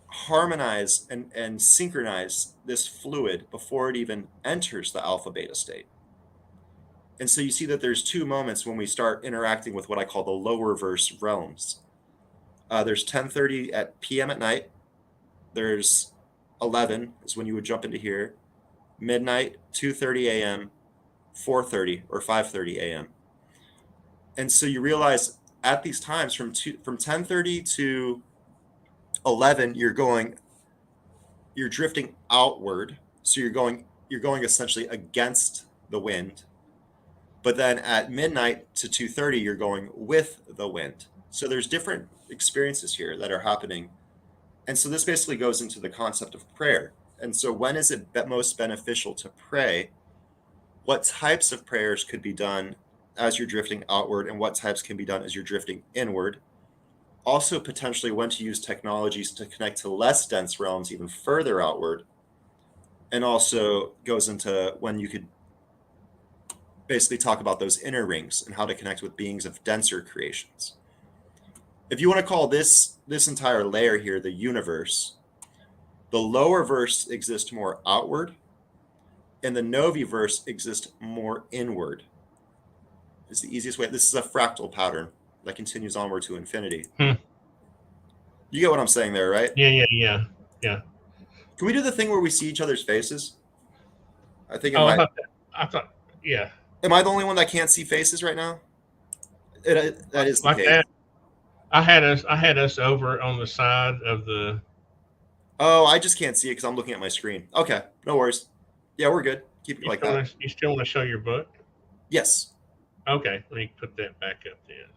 harmonize and synchronize this fluid before it even enters the alpha beta state. And so you see that there's 2 moments when we start interacting with what I call the lower verse realms. There's 10:30 p.m. at night. There's 11 is when you would jump into here. Midnight, 2:30 a.m., 4:30 or 5:30 a.m. And so you realize at these times from 10:30 to 11, you're drifting outward. So you're going essentially against the wind. But then at midnight to 2:30, you're going with the wind. So there's different experiences here that are happening. And so this basically goes into the concept of prayer. And so when is it most beneficial to pray? What types of prayers could be done as you're drifting outward, and what types can be done as you're drifting inward? Also, potentially when to use technologies to connect to less dense realms even further outward. And also goes into when you could basically talk about those inner rings and how to connect with beings of denser creations. If you want to call this entire layer here the universe, the lower verse exists more outward, and the Noviverse exists more inward. It's the easiest way. This is a fractal pattern that continues onward to infinity. You get what I'm saying there, right? Yeah. Can we do the thing where we see each other's faces? I think Oh, I thought, yeah. Am I the only one that can't see faces right now? That is the Like case. that. I had us over on the side of the. Oh, I just can't see it because I'm looking at my screen. Okay, no worries. Yeah, we're good. Keep it like that. You still want to show your book? Yes. Okay, let me put that back up then.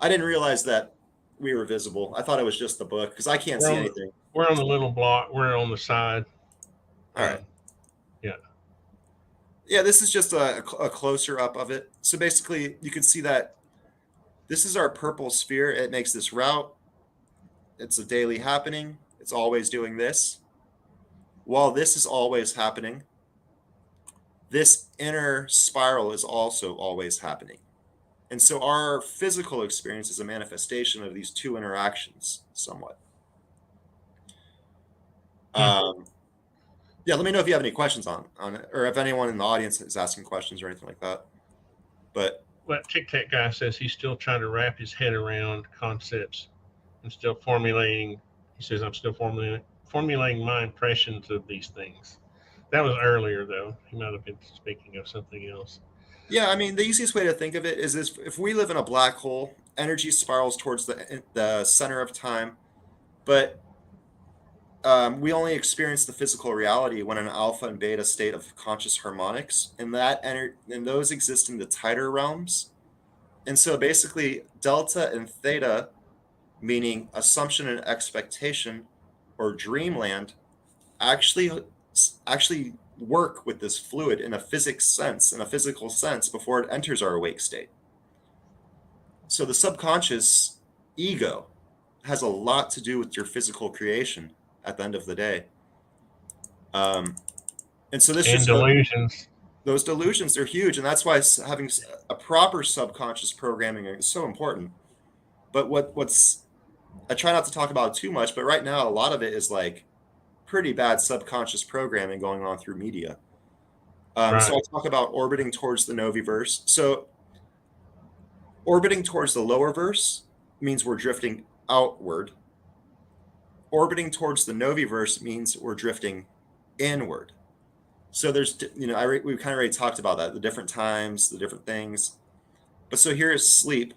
I didn't realize that we were visible. I thought it was just the book because I can't see anything. We're on the little block. We're on the side. All right. Yeah. Yeah, this is just a closer up of it. So basically, you can see that this is our purple sphere. It makes this route. It's a daily happening. It's always doing this. While this is always happening, this inner spiral is also always happening. And so our physical experience is a manifestation of these 2 interactions somewhat. Yeah, let me know if you have any questions on it, or if anyone in the audience is asking questions or anything like that. But Tic Tac guy says he's still trying to wrap his head around concepts. I'm still formulating. He says I'm still formulating my impressions of these things. That was earlier, though. He might have been speaking of something else. Yeah, I mean, the easiest way to think of it is this: if we live in a black hole, energy spirals towards the center of time, but we only experience the physical reality when an alpha and beta state of conscious harmonics, and those exist in the tighter realms. And so basically, delta and theta, meaning assumption and expectation, or dreamland, actually work with this fluid in a physical sense before it enters our awake state. So the subconscious ego has a lot to do with your physical creation at the end of the day. And so this and delusions. Those delusions are huge, and that's why having a proper subconscious programming is so important. But what's I try not to talk about it too much, but right now a lot of it is like pretty bad subconscious programming going on through media. So Right. I talk about orbiting towards the Noviverse. So orbiting towards the lower verse means we're drifting outward. Orbiting towards the Noviverse means we're drifting inward. So there's, we kind of already talked about that, the different times, the different things. But so here is sleep,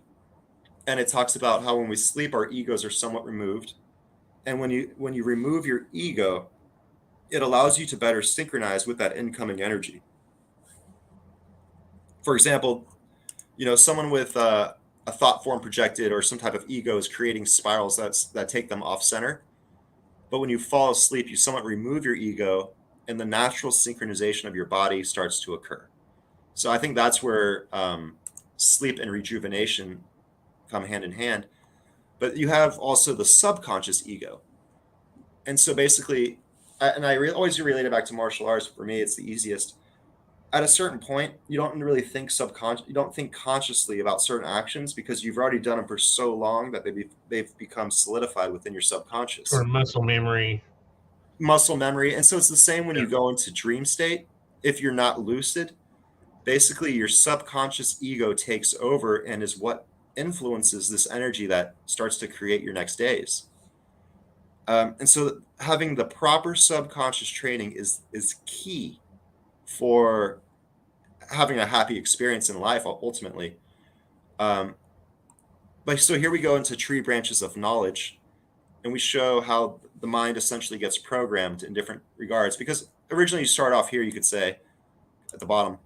and it talks about how when we sleep, our egos are somewhat removed, and when you remove your ego, it allows you to better synchronize with that incoming energy. For example, someone with a thought form projected or some type of ego is creating spirals that take them off center. But when you fall asleep, you somewhat remove your ego, and the natural synchronization of your body starts to occur. So I think that's where sleep and rejuvenation come hand in hand. But you have also the subconscious ego. And so basically, and always relate it back to martial arts. For me, it's the easiest. At a certain point, you don't really think you don't think consciously about certain actions because you've already done them for so long that they've become solidified within your Sort subconscious of muscle memory. muscle memory. And so it's the same when Yeah. you go into dream state. If you're not lucid, basically your subconscious ego takes over and is what influences this energy that starts to create your next days. And so having the proper subconscious training is key for having a happy experience in life ultimately. Um, but so here we go into tree branches of knowledge, and we show how the mind essentially gets programmed in different regards. Because originally you start off here, you could say at the bottom,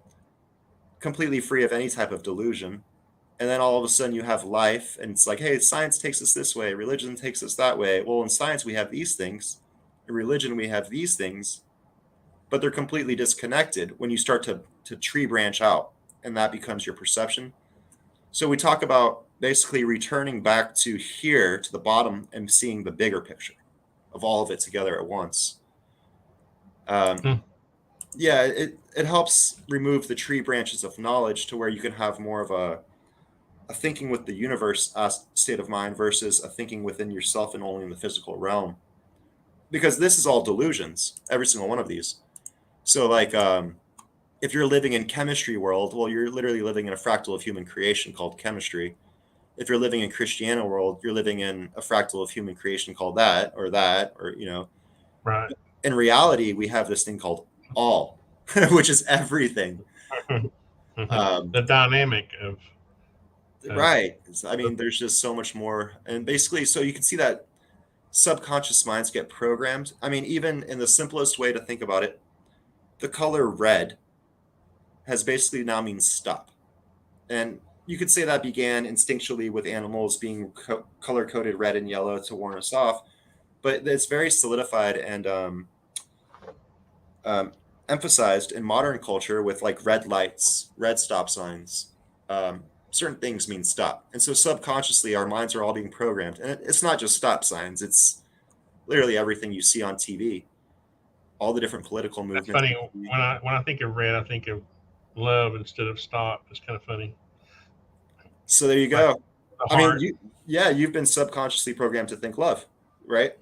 completely free of any type of delusion. And then all of a sudden you have life, and it's like, hey, science takes us this way, religion takes us that way. Well, in science we have these things, in religion we have these things, but they're completely disconnected when you start to tree branch out, and that becomes your perception. So we talk about basically returning back to here to the bottom and seeing the bigger picture of all of it together at once. Um, Hmm. yeah, it helps remove the tree branches of knowledge to where you can have more of a thinking with the universe state of mind versus a thinking within yourself and only in the physical realm. Because this is all delusions, every single one of these. So, like, if you're living in chemistry world, well, you're literally living in a fractal of human creation called chemistry. If you're living in Christiana world, you're living in a fractal of human creation called that, or Right. in reality, we have this thing called all, which is everything. Um, The dynamic of right. I mean, there's just so much more. And basically, so you can see that subconscious minds get programmed. I mean, even in the simplest way to think about it, the color red has basically now means stop. And you could say that began instinctually with animals being color coded red and yellow to warn us off, but it's very solidified and um, emphasized in modern culture with like red lights, red stop signs. Um, Certain things mean stop. And so subconsciously, our minds are all being programmed. And it's not just stop signs, it's literally everything you see on TV, all the different political That's movements. funny. When I think of red, I think of love instead of stop. It's kind of funny. So there you Like go. the I mean, heart. yeah, you've been subconsciously programmed to think love, right?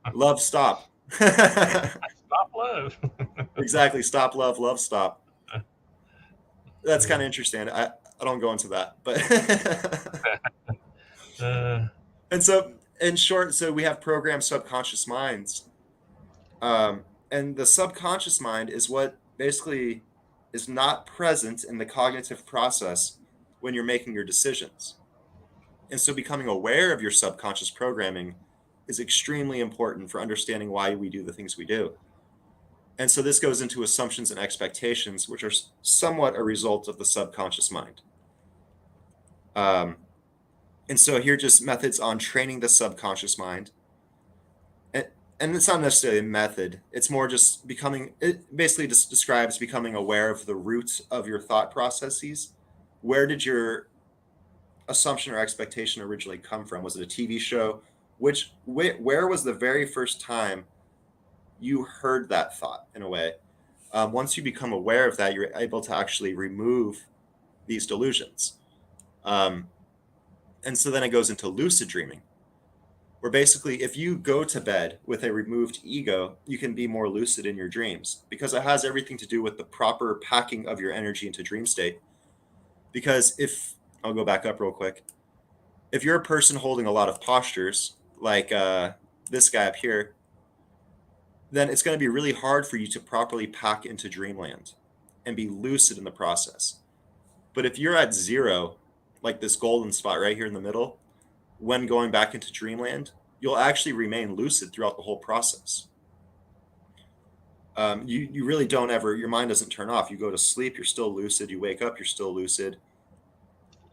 Stop Love, stop. love. Exactly. Stop, love, love, stop. That's kind of interesting. I don't go into that, but uh, and so in short, so we have programmed subconscious minds, and the subconscious mind is what basically is not present in the cognitive process when you're making your decisions. And so becoming aware of your subconscious programming is extremely important for understanding why we do the things we do. And so this goes into assumptions and expectations, which are somewhat a result of the subconscious mind. Um, and so here are just methods on training the subconscious mind. And, and it's not necessarily a method. It's more just becoming, it basically just describes becoming aware of the roots of your thought processes. Where did your assumption or expectation originally come from? Was it a TV show? Where was the very first time you heard that thought in a way? Once you become aware of that, you're able to actually remove these delusions. Um, And so then it goes into lucid dreaming, where basically if you go to bed with a removed ego, you can be more lucid in your dreams because it has everything to do with the proper packing of your energy into dream state. Because if I'll go back up real quick, if you're a person holding a lot of postures, like this guy up here, then it's going to be really hard for you to properly pack into dreamland and be lucid in the process. But if you're at zero, like this golden spot right here in the middle, when going back into dreamland, you'll actually remain lucid throughout the whole process. You really don't ever, your mind doesn't turn off. You go to sleep, you're still lucid. You wake up, you're still lucid.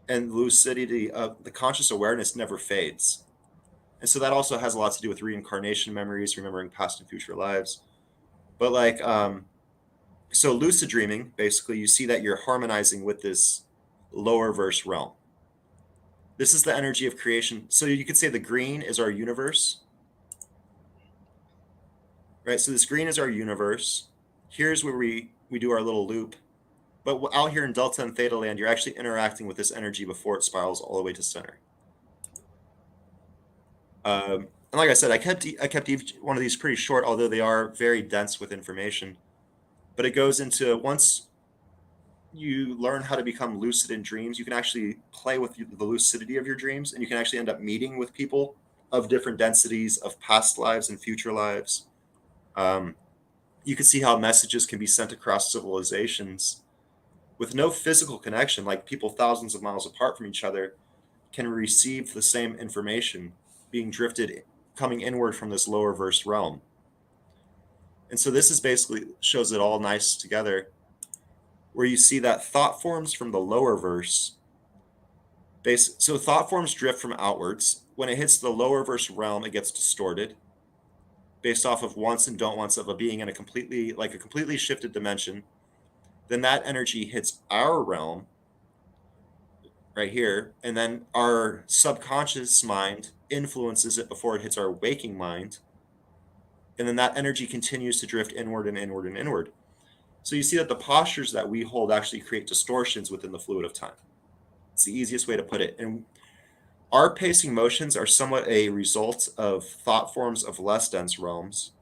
And lucidity of the conscious awareness never fades. And so that also has a lot to do with reincarnation memories, remembering past and future lives. But like, so lucid dreaming, basically, you see that you're harmonizing with this lower verse realm. This is the energy of creation. So you could say the green is our universe, right? So this green is our universe. Here's where we do our little loop. But out here in Delta and Theta land, you're actually interacting with this energy before it spirals all the way to center. And like I said, I kept each one of these pretty short, although they are very dense with information. But it goes into, once you learn how to become lucid in dreams, you can actually play with the lucidity of your dreams, and you can actually end up meeting with people of different densities of past lives and future lives. You can see how messages can be sent across civilizations with no physical connection, like people thousands of miles apart from each other can receive the same information being drifted, coming inward from this lower verse realm. And so this is basically shows it all nice together, where you see that thought forms from the lower verse. So thought forms drift from outwards. When it hits the lower verse realm, it gets distorted based off of wants and don't wants of a being in a completely shifted dimension. Then that energy hits our realm right here, and then our subconscious mind influences it before it hits our waking mind. And then that energy continues to drift inward and inward and inward. So you see that the postures that we hold actually create distortions within the fluid of time. It's the easiest way to put it. And our pacing motions are somewhat a result of thought forms of less dense realms.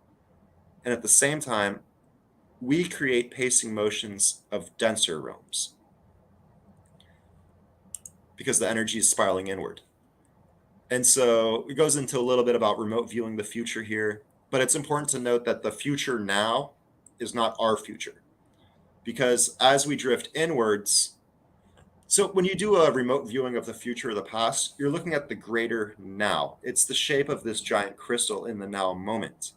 And at the same time, we create pacing motions of denser realms because the energy is spiraling inward. And so it goes into a little bit about remote viewing the future here. But it's important to note that the future now is not our future. Because as we drift inwards, so when you do a remote viewing of the future or the past, you're looking at the greater now. It's the shape of this giant crystal in the now moment.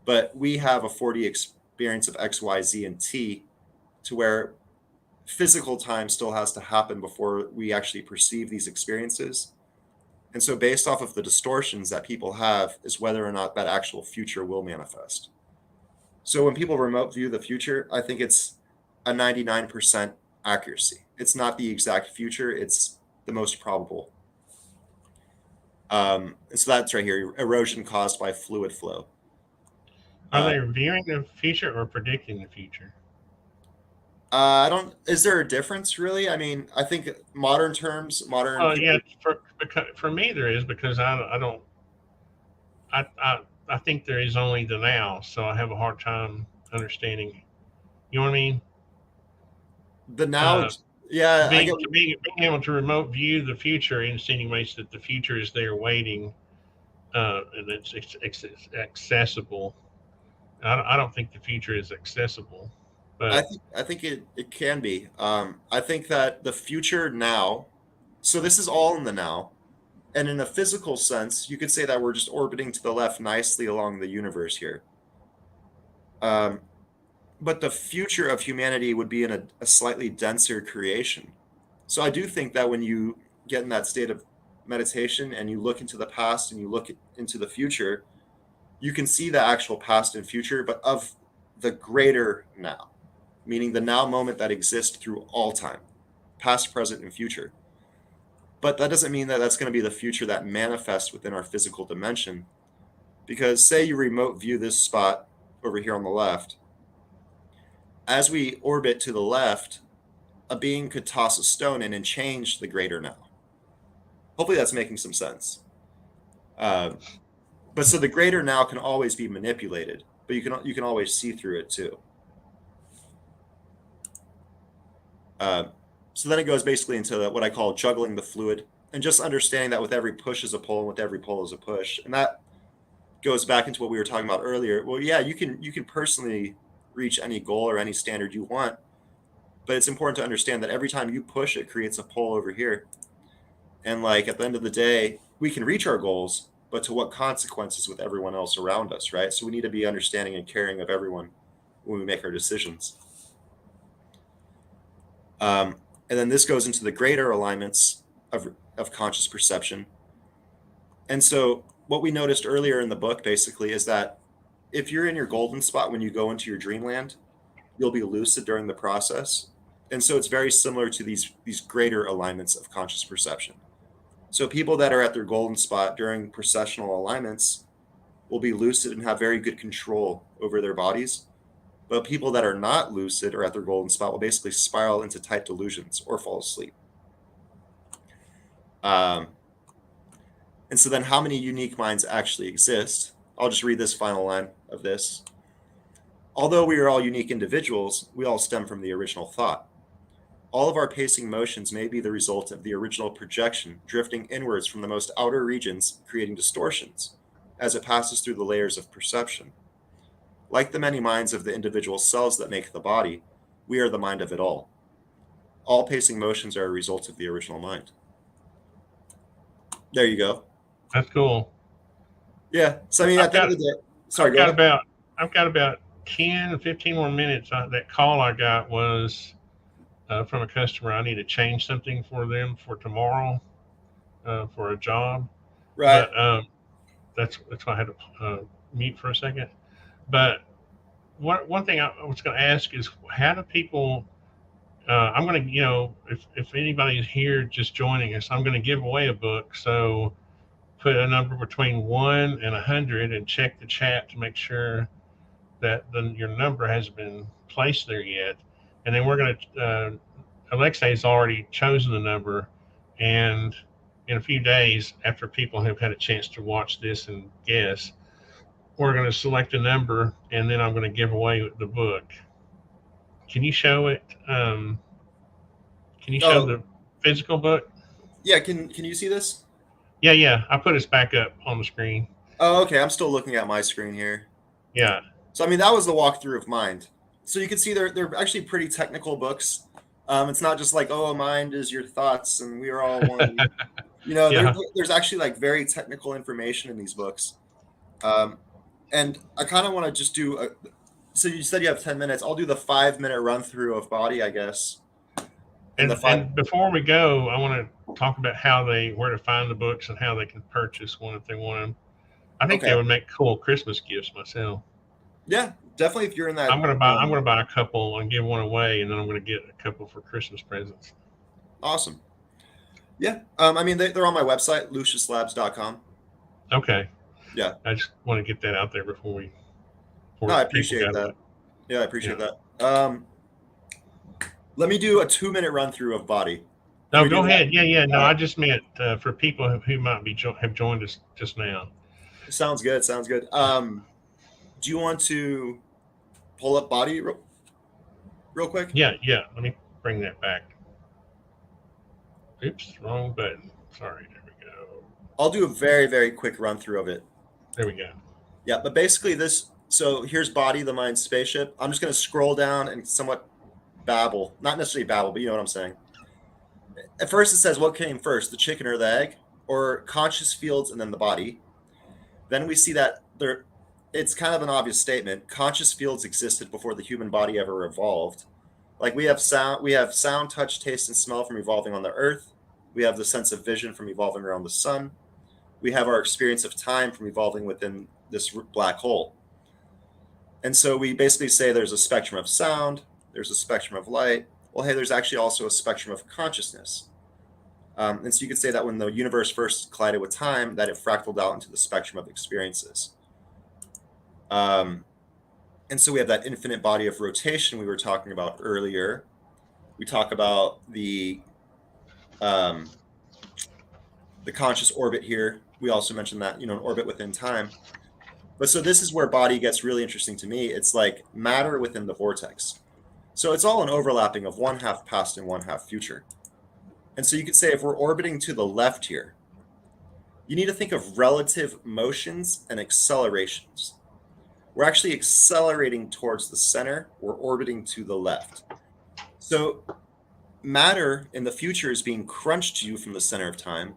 But we have a 4D experience of X, Y, Z, and T, to where physical time still has to happen before we actually perceive these experiences. And so based off of the distortions that people have is whether or not that actual future will manifest. So when people remote view the future, I think it's a 99% accuracy. It's not the exact future, it's the most probable. And so that's right here, erosion caused by fluid flow. Are they viewing the future or predicting the future? I don't. Is there a difference, really? I mean, I think modern terms, modern Well, yeah, people. for me there is because I don't I think there is only the now, so I have a hard time understanding. You know what I mean? The now, Uh, yeah, I being get. to being able to remote view the future insinuates that the future is there waiting, and it's accessible. I don't think the future is accessible, but I think it can be. I think that the future now. So this is all in the now, and in a physical sense, you could say that we're just orbiting to the left nicely along the universe here. Um, but the future of humanity would be in a slightly denser creation. So I do think that when you get in that state of meditation and you look into the past and you look into the future, you can see the actual past and future, but of the greater now, meaning the now moment that exists through all time, past, present, and future. But that doesn't mean that that's going to be the future that manifests within our physical dimension. Because say you remote view this spot over here on the left, as we orbit to the left, a being could toss a stone in and change the greater now. Hopefully that's making some sense. But so the greater now can always be manipulated, but you can always see through it too. So then it goes basically into what I call juggling the fluid, and just understanding that with every push is a pull, and with every pull is a push, and that goes back into what we were talking about earlier. Well, yeah, you can personally reach any goal or any standard you want, but it's important to understand that every time you push, it creates a pull over here. And like at the end of the day, we can reach our goals, but to what consequences with everyone else around us, right? So we need to be understanding and caring of everyone when we make our decisions. And then this goes into the greater alignments of conscious perception. And so what we noticed earlier in the book basically is that if you're in your golden spot when you go into your dreamland, you'll be lucid during the process. And so it's very similar to these greater alignments of conscious perception. So people that are at their golden spot during processional alignments will be lucid and have very good control over their bodies. But people that are not lucid or at their golden spot will basically spiral into tight delusions or fall asleep. And so then how many unique minds actually exist? I'll just read this final line of this. Although we are all unique individuals, we all stem from the original thought. All of our pacing motions may be the result of the original projection drifting inwards from the most outer regions, creating distortions as it passes through the layers of perception. Like the many minds of the individual cells that make the body, we are the mind of it all. All pacing motions are a result of the original mind. There you go. That's cool. Yeah. So I mean, at the end of the day, sorry, I've go got ahead. about I've got about 10 or 15 more minutes. That call I got was from a customer. I need to change something for them for tomorrow for a job, Right. but that's why I had to mute for a second. But one thing I was going to ask is how do people? I'm going to, if anybody's here just joining us, I'm going to give away a book. So put a number between 1 and 100 and check the chat to make sure that your number hasn't been placed there yet. And then we're going to, Alexei's already chosen the number. And in a few days, after people have had a chance to watch this and guess, we're going to select a number and then I'm going to give away the book. Can you show it? Can you show Oh, the physical book? yeah. Can you see this? Yeah, yeah. I put us back up on the screen. Oh, okay. I'm still looking at my screen here. Yeah. So I mean, that was the walkthrough of Mind. So you can see they're actually pretty technical books. It's not just like, oh, a mind is your thoughts and we are all one. Yeah. There's actually like very technical information in these books. And I kind of want to just do a. So you said you have 10 minutes. I'll do the 5 minute run through of body, I guess. And the five. And before we go, I want to talk about where to find the books and how they can purchase one if they want them. I think they Okay. would make cool Christmas gifts myself. Yeah, definitely. If you're in that. I'm gonna buy a couple and give one away, and then I'm gonna get a couple for Christmas presents. Awesome. Yeah. I mean, they're on my website, luciuslabs.com. Okay. Yeah. I just want to get that out there No, I before people appreciate got that. it. Yeah, I appreciate Yeah. that. Let me do a 2 minute run through of body. Can No, we do go that? ahead. Yeah, yeah. All No, right. I just meant for people who might have joined us just now. Sounds good. Sounds good. Do you want to pull up body real quick? Yeah, yeah. Let me bring that back. Oops, wrong button. Sorry. There we go. I'll do a very, very quick run through of it. There we go. Yeah, but basically this. So here's body, the mind spaceship. I'm just going to scroll down and somewhat babble. Not necessarily babble, but you know what I'm saying. At first it says what came first, the chicken or the egg, or conscious fields and then the body. Then we see that it's kind of an obvious statement. Conscious fields existed before the human body ever evolved. Like we have sound, touch, taste, and smell from evolving on the earth. We have the sense of vision from evolving around the sun. We have our experience of time from evolving within this black hole. And so we basically say there's a spectrum of sound, there's a spectrum of light. Well, hey, there's actually also a spectrum of consciousness. And so you could say that when the universe first collided with time, that it fractaled out into the spectrum of experiences. And so we have that infinite body of rotation we were talking about earlier. We talk about the the conscious orbit here. We also mentioned that, an orbit within time. But so this is where body gets really interesting to me. It's like matter within the vortex. So it's all an overlapping of one half past and one half future. And so you could say if we're orbiting to the left here, you need to think of relative motions and accelerations. We're actually accelerating towards the center. We're orbiting to the left. So matter in the future is being crunched to you from the center of time,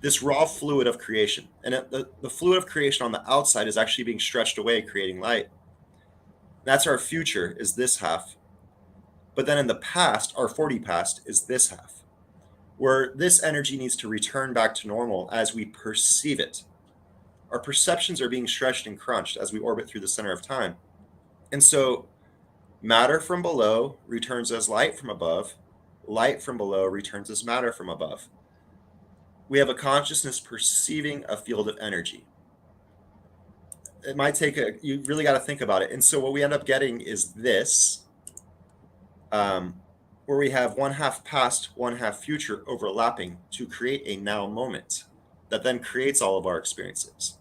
this raw fluid of creation. And the fluid of creation on the outside is actually being stretched away, creating light. That's our future, is this half. But then in the past, our 4D past is this half, where this energy needs to return back to normal as we perceive it. Our perceptions are being stretched and crunched as we orbit through the center of time. And so matter from below returns as light from above. Light from below returns as matter from above. We have a consciousness perceiving a field of energy. It might take you really got to think about it. And so what we end up getting is this, where we have one half past, one half future overlapping to create a now moment that then creates all of our experiences.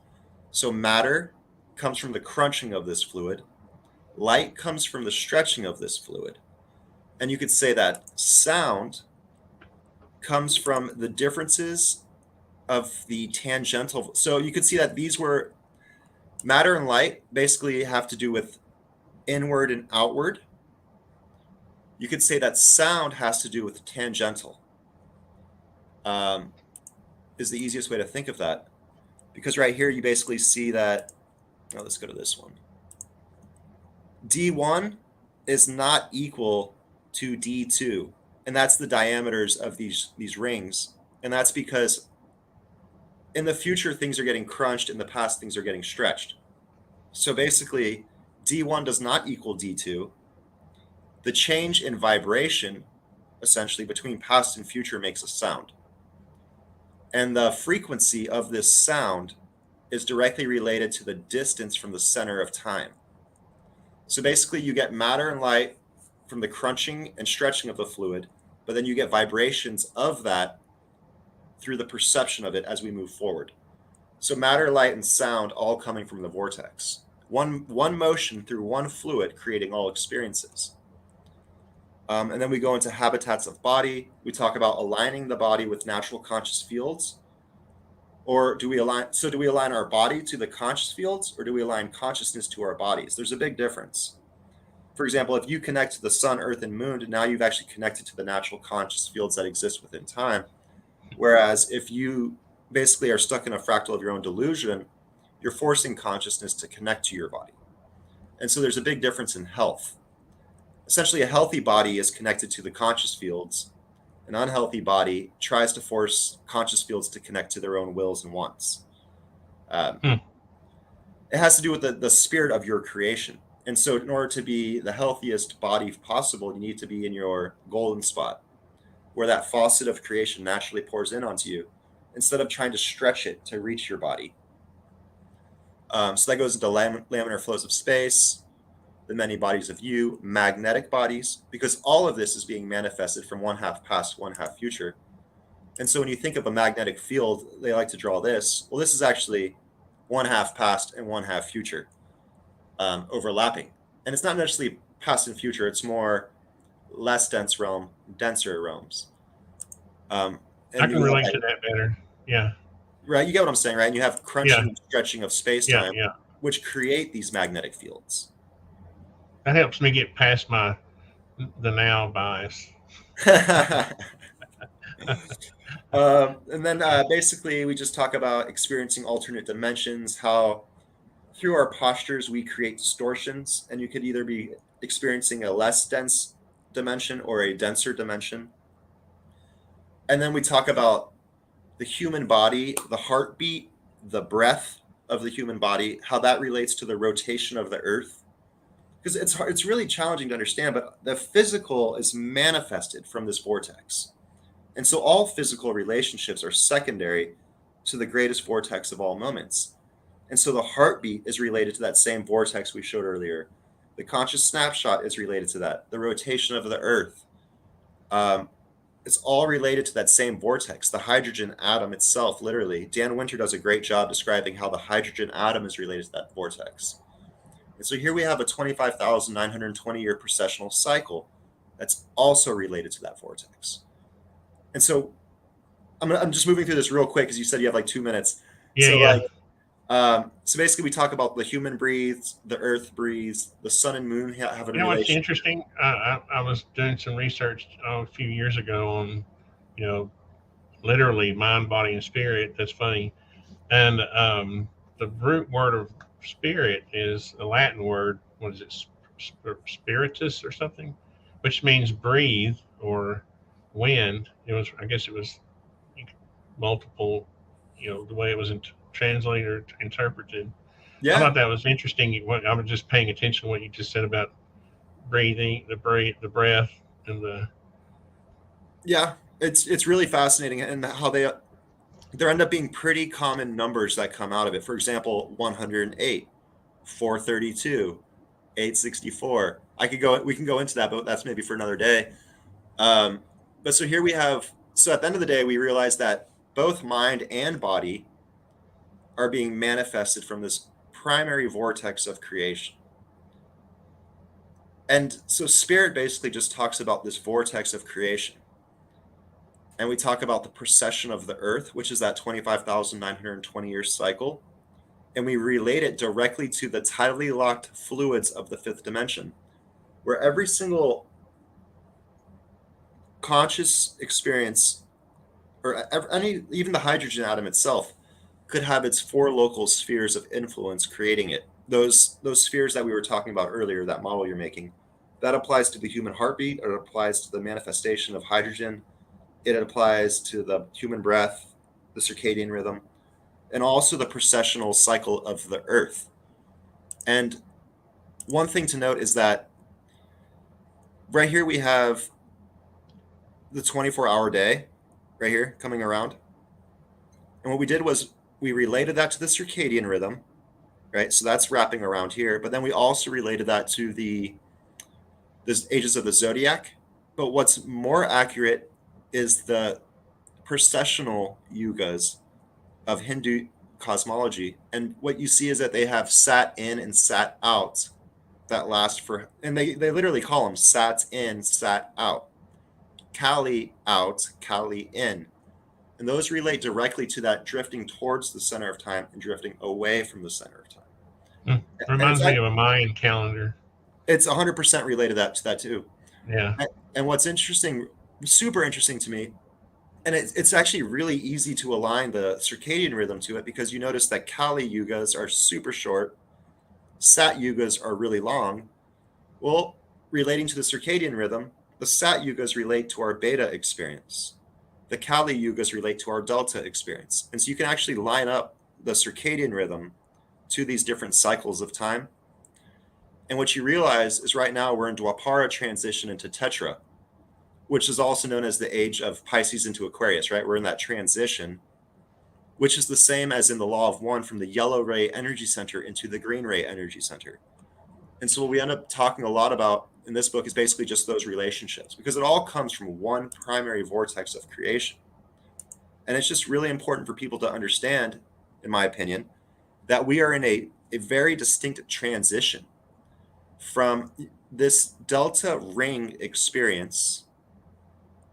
So matter comes from the crunching of this fluid. Light comes from the stretching of this fluid. And you could say that sound comes from the differences of the tangential. So you could see that these were matter and light basically have to do with inward and outward. You could say that sound has to do with tangential. Is the easiest way to think of that. Because right here you basically see that, let's go to this one. D1 is not equal to D2. And that's the diameters of these rings. And that's because in the future, things are getting crunched. In the past, things are getting stretched. So basically, D1 does not equal D2. The change in vibration, essentially, between past and future makes a sound. And the frequency of this sound is directly related to the distance from the center of time. So basically, you get matter and light from the crunching and stretching of the fluid, but then you get vibrations of that through the perception of it as we move forward. So matter, light, and sound all coming from the vortex. One motion through one fluid creating all experiences. And then we go into habitats of body. We talk about aligning the body with natural conscious fields. Or do we align our body to the conscious fields, or do we align consciousness to our bodies? There's a big difference. For example, if you connect to the sun, earth, and moon, now you've actually connected to the natural conscious fields that exist within time. Whereas if you basically are stuck in a fractal of your own delusion, you're forcing consciousness to connect to your body. And so there's a big difference in health. Essentially, a healthy body is connected to the conscious fields. An unhealthy body tries to force conscious fields to connect to their own wills and wants. It has to do with the spirit of your creation. And so in order to be the healthiest body possible, you need to be in your golden spot, where that faucet of creation naturally pours in onto you, instead of trying to stretch it to reach your body. So that goes into laminar flows of space, the many bodies of you, magnetic bodies, because all of this is being manifested from one half past, one half future. And so when you think of a magnetic field, they like to draw this. Well, this is actually one half past and one half future overlapping. And it's not necessarily past and future, it's more less dense realm, denser realms. I can relate to that better. Yeah. Right, you get what I'm saying, right? And you have crunching and stretching of space-time, yeah. which create these magnetic fields. That helps me get past the now bias. And then basically we just talk about experiencing alternate dimensions, how through our postures we create distortions, and you could either be experiencing a less dense dimension or a denser dimension. And then we talk about the human body, the heartbeat, the breath of the human body, how that relates to the rotation of the earth. Because it's really challenging to understand, but the physical is manifested from this vortex. And so all physical relationships are secondary to the greatest vortex of all moments. And so the heartbeat is related to that same vortex we showed earlier. The conscious snapshot is related to that. The rotation of the earth. it's all related to that same vortex, the hydrogen atom itself, literally. Dan Winter does a great job describing how the hydrogen atom is related to that vortex. And so here we have a 25,920 year precessional cycle that's also related to that vortex. And so I'm just moving through this real quick because you said you have like 2 minutes. Yeah, So yeah. like, so basically we talk about the human breathes, the earth breathes, the sun and moon have a You know what's relation. interesting? I was doing some research a few years ago on, you know, literally mind, body, and spirit. That's funny. And the root word of spirit is a Latin word. What is it? Spiritus or something, which means breathe or wind. It was, I guess, it was multiple. You know, the way it was translated or interpreted. I Yeah, thought that was interesting. I was just paying attention to what you just said about breathing, the breath, and the yeah, it's really fascinating, and how there end up being pretty common numbers that come out of it. For example, 108, 432, 864. I could go. We can go into that, but that's maybe for another day. Um, but so here we have. So at the end of the day, we realize that both mind and body are being manifested from this primary vortex of creation. And so spirit basically just talks about this vortex of creation. And we talk about the precession of the earth, which is that 25,920 year cycle. And we relate it directly to the tidally locked fluids of the fifth dimension, where every single conscious experience, or any, even the hydrogen atom itself, could have its four local spheres of influence creating it. Those spheres that we were talking about earlier, that model you're making, that applies to the human heartbeat, or it applies to the manifestation of hydrogen, it applies to the human breath, the circadian rhythm, and also the precessional cycle of the earth. And one thing to note is that right here we have the 24-hour day right here coming around. And what we did was we related that to the circadian rhythm, right? So that's wrapping around here. But then we also related that to the ages of the zodiac. But what's more accurate is the precessional yugas of Hindu cosmology. And what you see is that they have sat in and sat out that last for, and they literally call them sat in, sat out. Kali out, Kali in. And those relate directly to that drifting towards the center of time and drifting away from the center of time. And reminds me of a Mayan calendar. it's 100% related to that too. Yeah. And what's interesting, super interesting to me, and it's actually really easy to align the circadian rhythm to it, because you notice that Kali yugas are super short, Sat yugas are really long. Well, relating to the circadian rhythm, the Sat yugas relate to our beta experience. The Kali yugas relate to our delta experience. And so you can actually line up the circadian rhythm to these different cycles of time. And what you realize is right now we're in Dwapara transition into Tetra, which is also known as the age of Pisces into Aquarius, right? We're in that transition, which is the same as in the law of one, from the yellow ray energy center into the green ray energy center. And so what we end up talking a lot about in this book is basically just those relationships, because it all comes from one primary vortex of creation. And it's just really important for people to understand, in my opinion, that we are in a very distinct transition from this delta ring experience.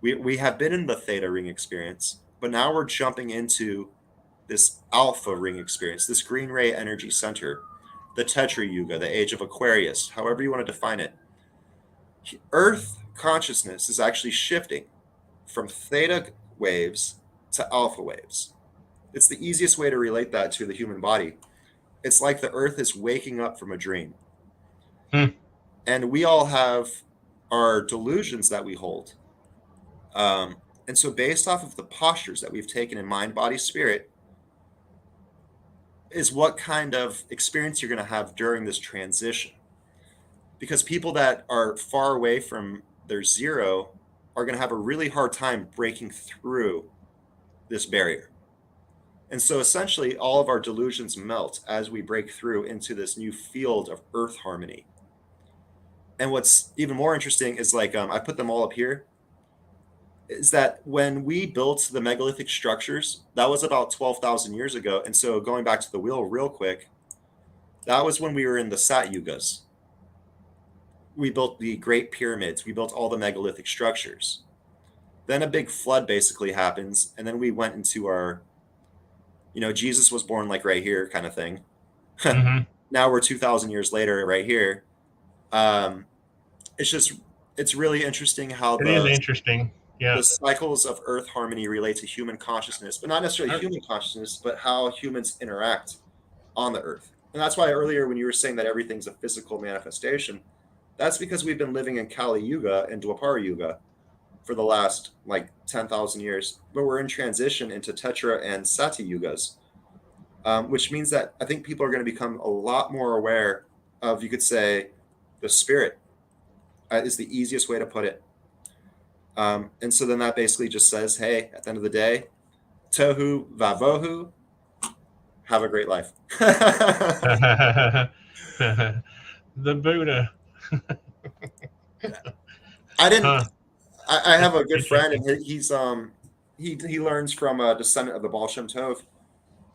We have been in the theta ring experience, but now we're jumping into this alpha ring experience, this green ray energy center, the Tetra Yuga, the age of Aquarius, however you want to define it. Earth consciousness is actually shifting from theta waves to alpha waves. It's the easiest way to relate that to the human body. It's like the earth is waking up from a dream. Hmm. And we all have our delusions that we hold. And so, based off of the postures that we've taken in mind, body, spirit, is what kind of experience you're going to have during this transition. Because people that are far away from their zero are going to have a really hard time breaking through this barrier. And so essentially, all of our delusions melt as we break through into this new field of earth harmony. And what's even more interesting is like, I put them all up here. is that when we built the megalithic structures, that was about 12,000 years ago. And so going back to the wheel real quick, that was when we were in the Sat Yugas. We built the Great Pyramids. We built all the megalithic structures. Then a big flood basically happens. And then we went into our, Jesus was born like right here kind of thing. Hmm. Now we're 2,000 years later right here. Um, it's really interesting how It is interesting. the Yeah. cycles of earth harmony relate to human consciousness, but not necessarily human consciousness, but how humans interact on the earth. And that's why earlier when you were saying that everything's a physical manifestation, that's because we've been living in Kali Yuga and Dwapara Yuga for the last like 10,000 years, but we're in transition into Tetra and Sati Yugas, which means that I think people are going to become a lot more aware of, you could say, the spirit is the easiest way to put it. And so then that basically just says, hey, at the end of the day, tohu vavohu, have a great life. The Buddha. I didn't. Huh. I have That's a good friend, interesting. and he learns from a descendant of the Baal Shem Tov,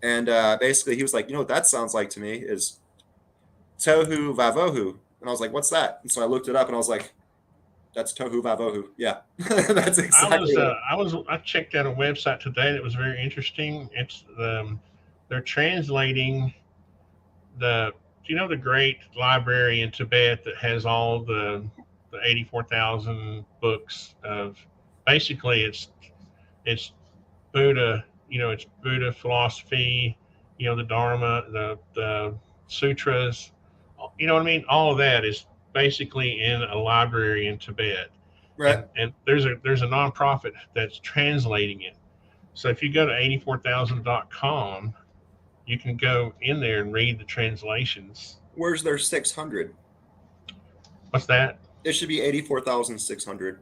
and basically he was like, what that sounds like to me is tohu vavohu, and I was like, what's that? And so I looked it up, and I was like, that's tohu vavohu. Yeah, that's exactly what it. I checked out a website today that was very interesting. They're translating the, the great library in Tibet that has all the 84,000 books of, basically it's Buddha, it's Buddha philosophy, the Dharma, the sutras, what I mean? All of that is basically in a library in Tibet. Right. And there's a nonprofit that's translating it. So if you go to 84,000.com, you can go in there and read the translations. Where's their 600? What's that? It should be 84,600.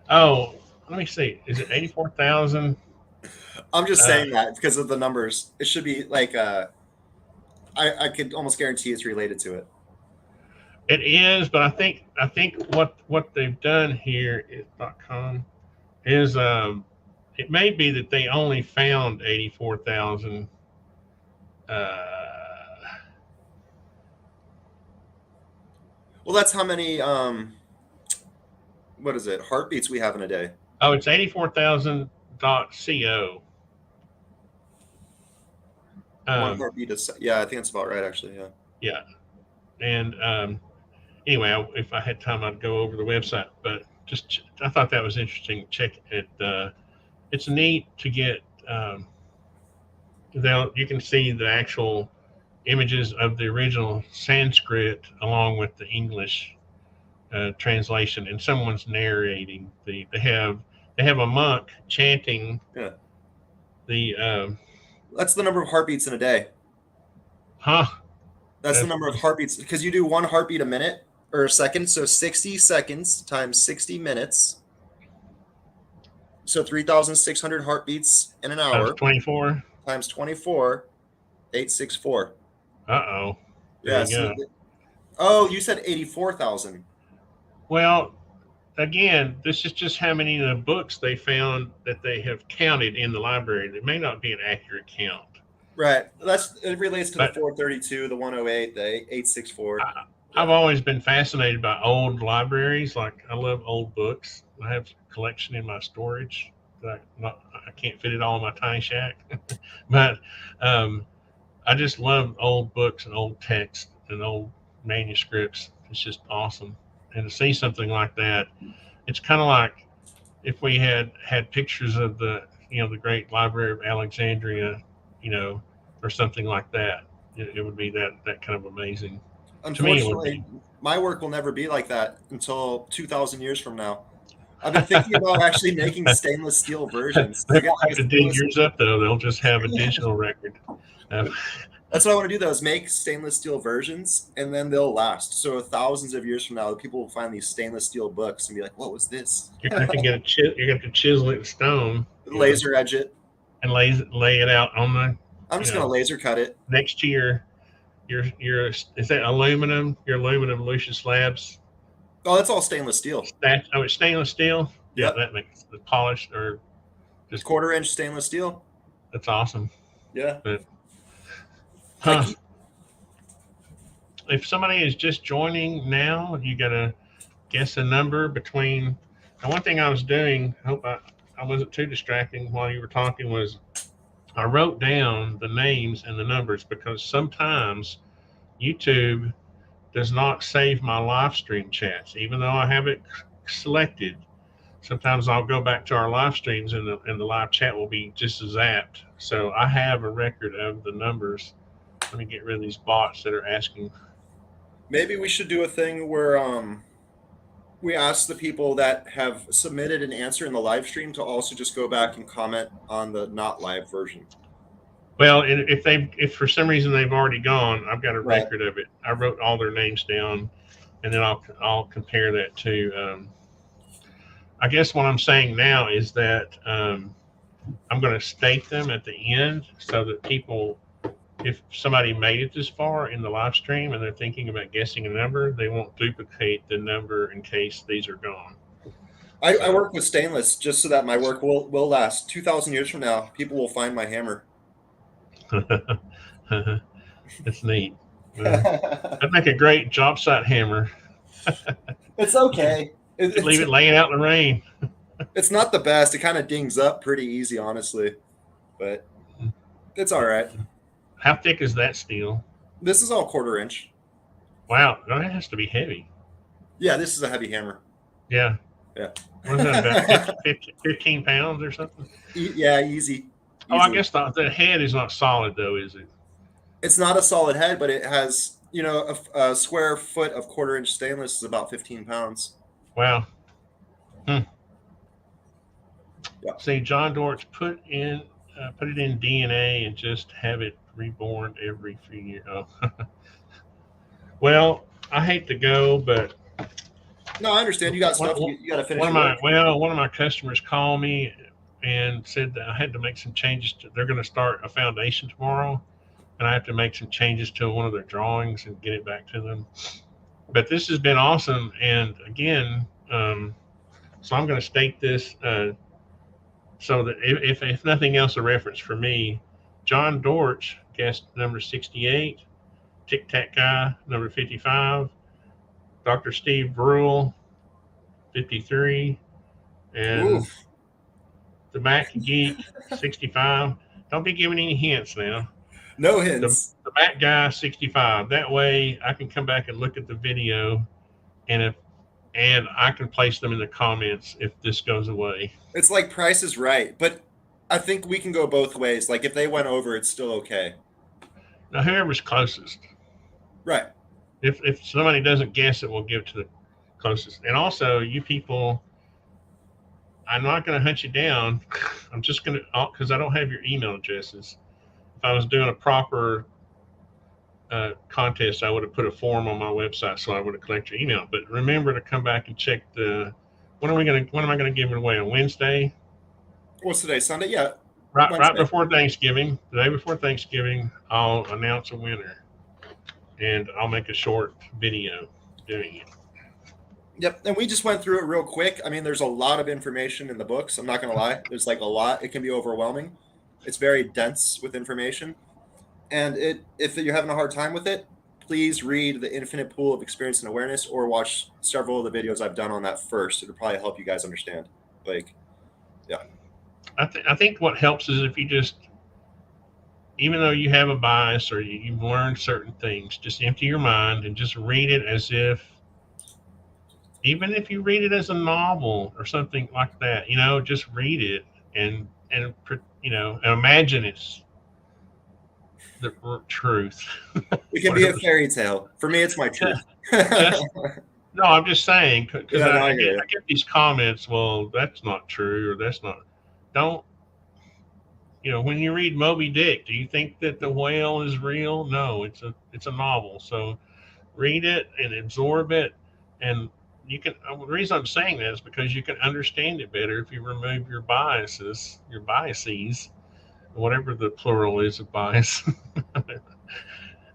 Oh, let me see. Is it 84,000? I'm just Uh, saying that because of the numbers. It should be like I could almost guarantee it's related to it. it is, but I think what they've done here is .com is it may be that they only found 84,000. Well, that's how many what is it? Heartbeats we have in a day. Oh, it's 84,000.co. One Um, heartbeat is, yeah, I think that's about right actually, yeah. yeah, and anyway, if I had time, I'd go over the website. But just I thought that was interesting. Check it. It's neat to get. You can see the actual images of the original Sanskrit along with the English translation, and someone's narrating. They have a monk chanting Yeah. the That's the number of heartbeats in a day. huh. That's the That's number of heartbeats because you do one heartbeat a minute or a second, so 60 seconds times 60 minutes. So 3,600 heartbeats in an times hour 24. times 24, 864. Uh-oh. There Yeah, you see. go. Oh, you said 84,000. Well, again, this is just how many of the books they found that they have counted in the library. It may not be an accurate count, Right. It relates to the but 432, the 108, the 864. I, Yeah. I've always been fascinated by old libraries. Like I love old books. I have a collection in my storage that I can't fit it all in my tiny shack, but um, I just love old books and old text and old manuscripts. It's just awesome, and to see something like that, it's kind of like if we had pictures of the great Library of Alexandria, you know, or something like that. It would be that kind of amazing. To me, it would Unfortunately, be. my work will never be like that until 2,000 years from now. I've been thinking about actually making stainless steel versions. They To get won't like have a to dig stainless. yours up though. They'll just have a digital record. Um, That's what I want to do though, is make stainless steel versions and then they'll last. So thousands of years from now, people will find these stainless steel books and be like, what was this? you're gonna have to you're gonna have to chisel it in stone, Laser edge it. and lay it out on the I'm you just gonna know laser cut it. next to your is that aluminum? Your aluminum Lucius Labs. Oh, that's all stainless steel. It's stainless steel. Yeah, Yep. that makes the polished or It's just quarter-inch stainless steel. that's awesome. Yeah. But I huh, keep if somebody is just joining now, you gotta guess a number between. And one thing I was doing, I hope I wasn't too distracting while you were talking, was I wrote down the names and the numbers because sometimes YouTube does not save my live stream chats, even though I have it selected. Sometimes I'll go back to our live streams and the live chat will be just zapped. So I have a record of the numbers. Let me get rid of these bots that are asking. maybe we should do a thing where we ask the people that have submitted an answer in the live stream to also just go back and comment on the not live version. Well, if for some reason they've already gone, I've got a Right. record of it. I wrote all their names down, and then I'll compare that to. I guess what I'm saying now is that I'm going to state them at the end so that people, if somebody made it this far in the live stream and they're thinking about guessing a number, they won't duplicate the number in case these are gone. I So work with stainless just so that my work will last 2,000 years from now. People will find my hammer. it's neat. That'd make a great job site hammer. It's You could, okay. you could leave it laying out in the rain. It's not the best. It kind of dings up pretty easy, honestly, but it's all right. How thick is that steel? This is all quarter-inch. Wow, that has to be heavy. Yeah, this is a heavy hammer. Yeah. Yeah. What is that, about 15 pounds or something? Yeah, easy. Oh, I Easily. guess the head is not solid, though, is it? It's not a solid head, but it has, a square foot of quarter-inch stainless is about 15 pounds. Wow. Hmm. Yeah. See, John Dortch put it in DNA and just have it reborn every few years. Oh. Well, I hate to go, but No, I understand. You got one, stuff. You got to finish your work. one of my customers called me and said that I had to make some changes. They're going to start a foundation tomorrow, and I have to make some changes to one of their drawings and get it back to them. But this has been awesome, and again, so I'm going to state this so that if nothing else, a reference for me. John Dortch guest number 68, Tic Tac Guy number 55, Dr. Steve Brule 53, and Oof. the Mac Geek 65. Don't be giving any hints now. No The, hints. the Mac Guy 65. That way I can come back and look at the video, and if and I can place them in the comments if this goes away. It's like Price is Right, but I think we can go both ways. Like if they went over, it's still okay. Now, whoever's closest. Right. If somebody doesn't guess it, we'll give it to the closest. And also, you people, I'm not going to hunt you down. I'm just going to, because I don't have your email addresses. If I was doing a proper contest, I would have put a form on my website so I would have collected your email. But remember to come back and check when am I going to give it away? On Wednesday? What's today? Sunday? Yeah. Right Wednesday. before Thanksgiving, the day before Thanksgiving, I'll announce a winner, and I'll make a short video doing it. Yep. And we just went through it real quick. I mean, there's a lot of information in the books. I'm not going to lie. There's like a lot. It can be overwhelming. It's very dense with information. And if you're having a hard time with it, please read The Infinite Pool of Experience and Awareness or watch several of the videos I've done on that first. It'll probably help you guys understand. Like, yeah. I think what helps is if you just, even though you have a bias or you've learned certain things, just empty your mind and just read it as if, even if you read it as a novel or something like that, just read it and imagine it's the truth. It can be a fairy tale. For me, it's my truth. just no, I'm just saying because Yeah, no, I I get it. get these comments. Well, that's not true, or that's not. Don't when you read Moby Dick, do you think that the whale is real? No, it's a novel. So read it and absorb it, and you can. The reason I'm saying that is because you can understand it better if you remove your biases, whatever the plural is of bias,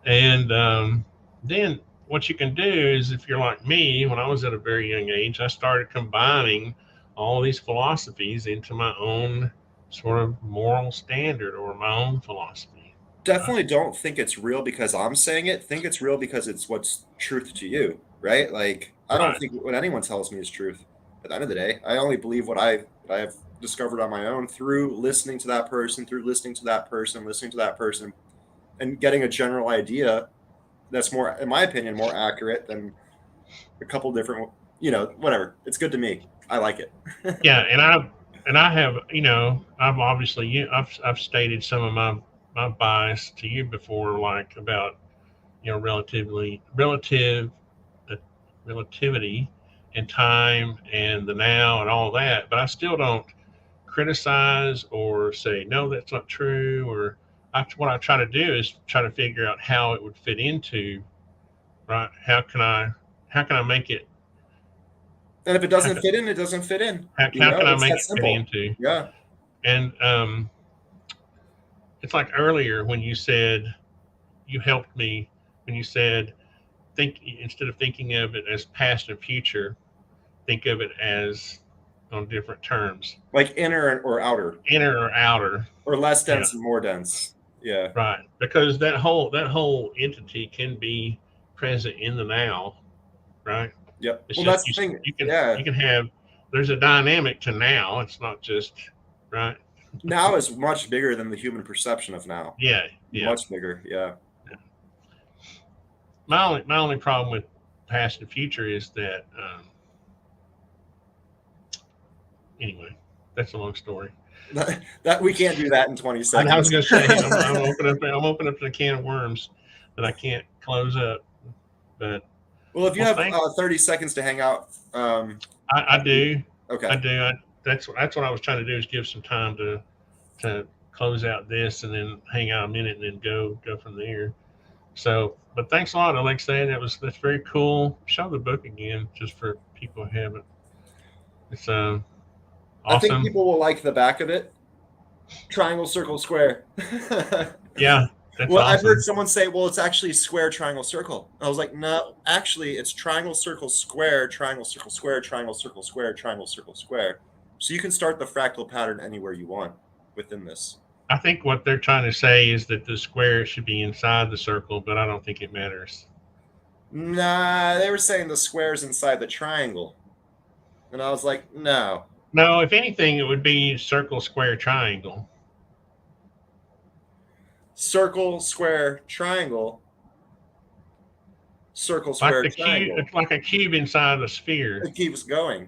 and then what you can do is if you're like me, when I was at a very young age, I started combining all these philosophies into my own sort of moral standard or my own philosophy. Definitely don't think it's real because I'm saying it. Think it's real because it's what's truth to you, right? Like I don't Right. think what anyone tells me is truth. At the end of the day, I only believe what I have discovered on my own through listening to that person, through listening to that person, listening to that person, and getting a general idea that's more, in my opinion, more accurate than a couple different, whatever. It's good to me. I like it. Yeah, and I have, I've obviously I've stated some of my bias to you before, like about uh, relativity and time and the now and all that, but I still don't criticize or say no, that's not true. Or what I try to do is try to figure out how it would fit into, right. How can I make it, And if it how doesn't can, fit in, it doesn't fit in. how can I It's make that it fit simple. into. Yeah. And it's like earlier when you said, you helped me when you said, think, instead of thinking of it as past and future, think of it as on different terms, Like inner or outer, inner or outer. or less Yeah, dense and more dense. Yeah. right. Because that whole entity can be present in the now, right? Yep. It's Well, just that's the thing. you can Yeah. you can have, there's a dynamic to now. It's not just, right. Now is much bigger than the human perception of now. Yeah, yeah. Much bigger. Yeah. My only problem with past and future is that, anyway, that's a long story. That we can't do that in 20 And I was seconds. going to say, I'm opening up a can of worms that I can't close up. But Well, if you well, have thank 30 seconds to hang out, I after you, do, I okay. do. That's what I was trying to do, is give some time to close out this and then hang out a minute and then go from there. So, but thanks a lot, Alexei. That's very cool. Show the book again, just for people who haven't. It's I think awesome. people will like the back of it. Triangle, circle, square. Yeah, that's Well, I've heard awesome. someone say, well, it's actually square, triangle, circle. I was like, no, actually, it's triangle, circle, square, triangle, circle, square, triangle, circle, square, triangle, circle, square. So you can start the fractal pattern anywhere you want within this. I think what they're trying to say is that the square should be inside the circle, but I don't think it matters. Nah, they were saying the square's inside the triangle. And I was like, no. No, if anything, it would be circle, square, triangle. Circle, square, triangle, circle, Like square, the cube, triangle. it's like a cube inside a sphere. It keeps going.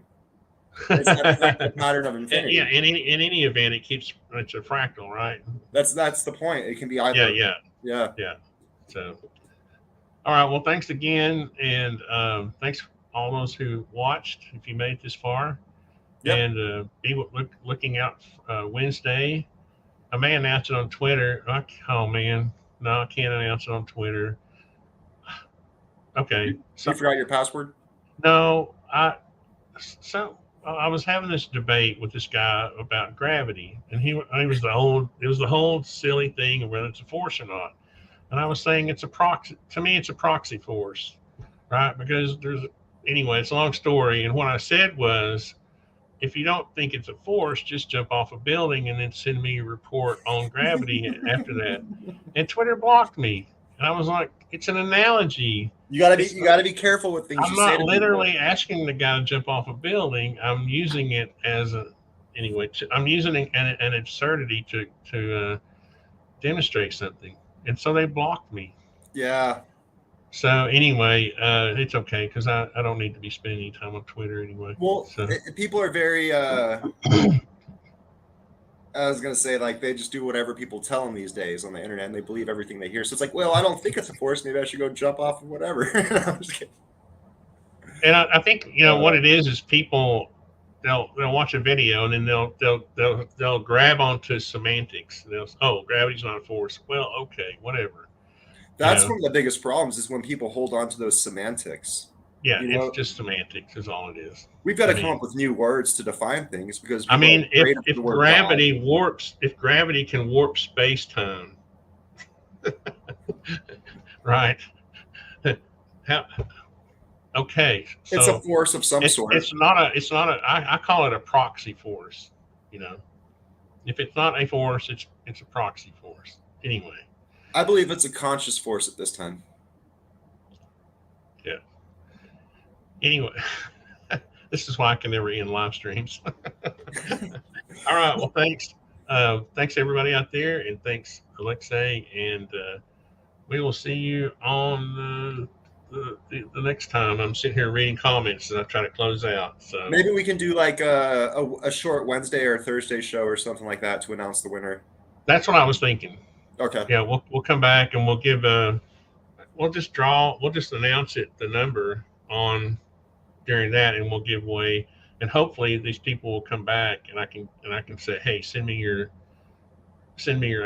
It's that fractal pattern of Yeah, infinity. in any event, it's a fractal, right? That's the point. It can be Yeah, either. yeah, Yeah. yeah. So, all right. Well, thanks again, and thanks all those who watched. If you made it this far, Yep. and looking out Wednesday. I may announce it on Twitter. Oh man, no, I can't announce it on Twitter. Okay, You so forgot your password? no, I was having this debate with this guy about gravity, and he was the whole silly thing of whether it's a force or not. And I was saying it's a proxy. To me, it's a proxy force, right? Because anyway, it's a long story. And what I said was, if you don't think it's a force, just jump off a building and then send me a report on gravity after that. And Twitter blocked me. And I was like, it's an analogy. You gotta be careful with things I'm you say not to people. literally asking the guy to jump off a building. I'm using it as anyway. I'm using an absurdity to demonstrate something. And so they blocked me. Yeah. So anyway, it's okay because I don't need to be spending any time on Twitter anyway. Well, So people are very. I was gonna say like they just do whatever people tell them these days on the internet, and they believe everything they hear. So it's like, well, I don't think it's a force. Maybe I should go jump off of whatever. I'm just kidding. and I think what Uh, it is people they'll watch a video and then they'll grab onto semantics. Gravity's not a force. Well, okay, whatever. You that's know, one of the biggest problems is when people hold on to those semantics. yeah, You it's know, just semantics is all it is we've got to to come up me. with new words to define things because I people are mean, if afraid of the if word God. gravity can warp space time, right? How Okay, It's a so force of some it's sort. it's not a it's not a I call it a proxy force. You know, if it's not a force, it's a proxy force. Anyway, I believe it's a conscious force at this time. yeah. Anyway, this is why I can never end live streams. All right. Well, thanks. Thanks everybody out there, and thanks Alexei, and we will see you on the next time. I'm sitting here reading comments as I try to close out. So Maybe we can do like a short Wednesday or Thursday show or something like that to announce the winner. that's what I was thinking. Okay. Yeah, we'll come back and we'll give we'll just announce it the number on during that, and we'll give away, and hopefully these people will come back, and I can say, hey, send me your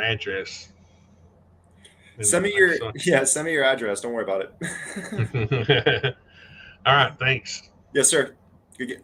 address, and Send me like your so. yeah, send me your address. Don't worry about it. All right, thanks. Yes, sir. Good.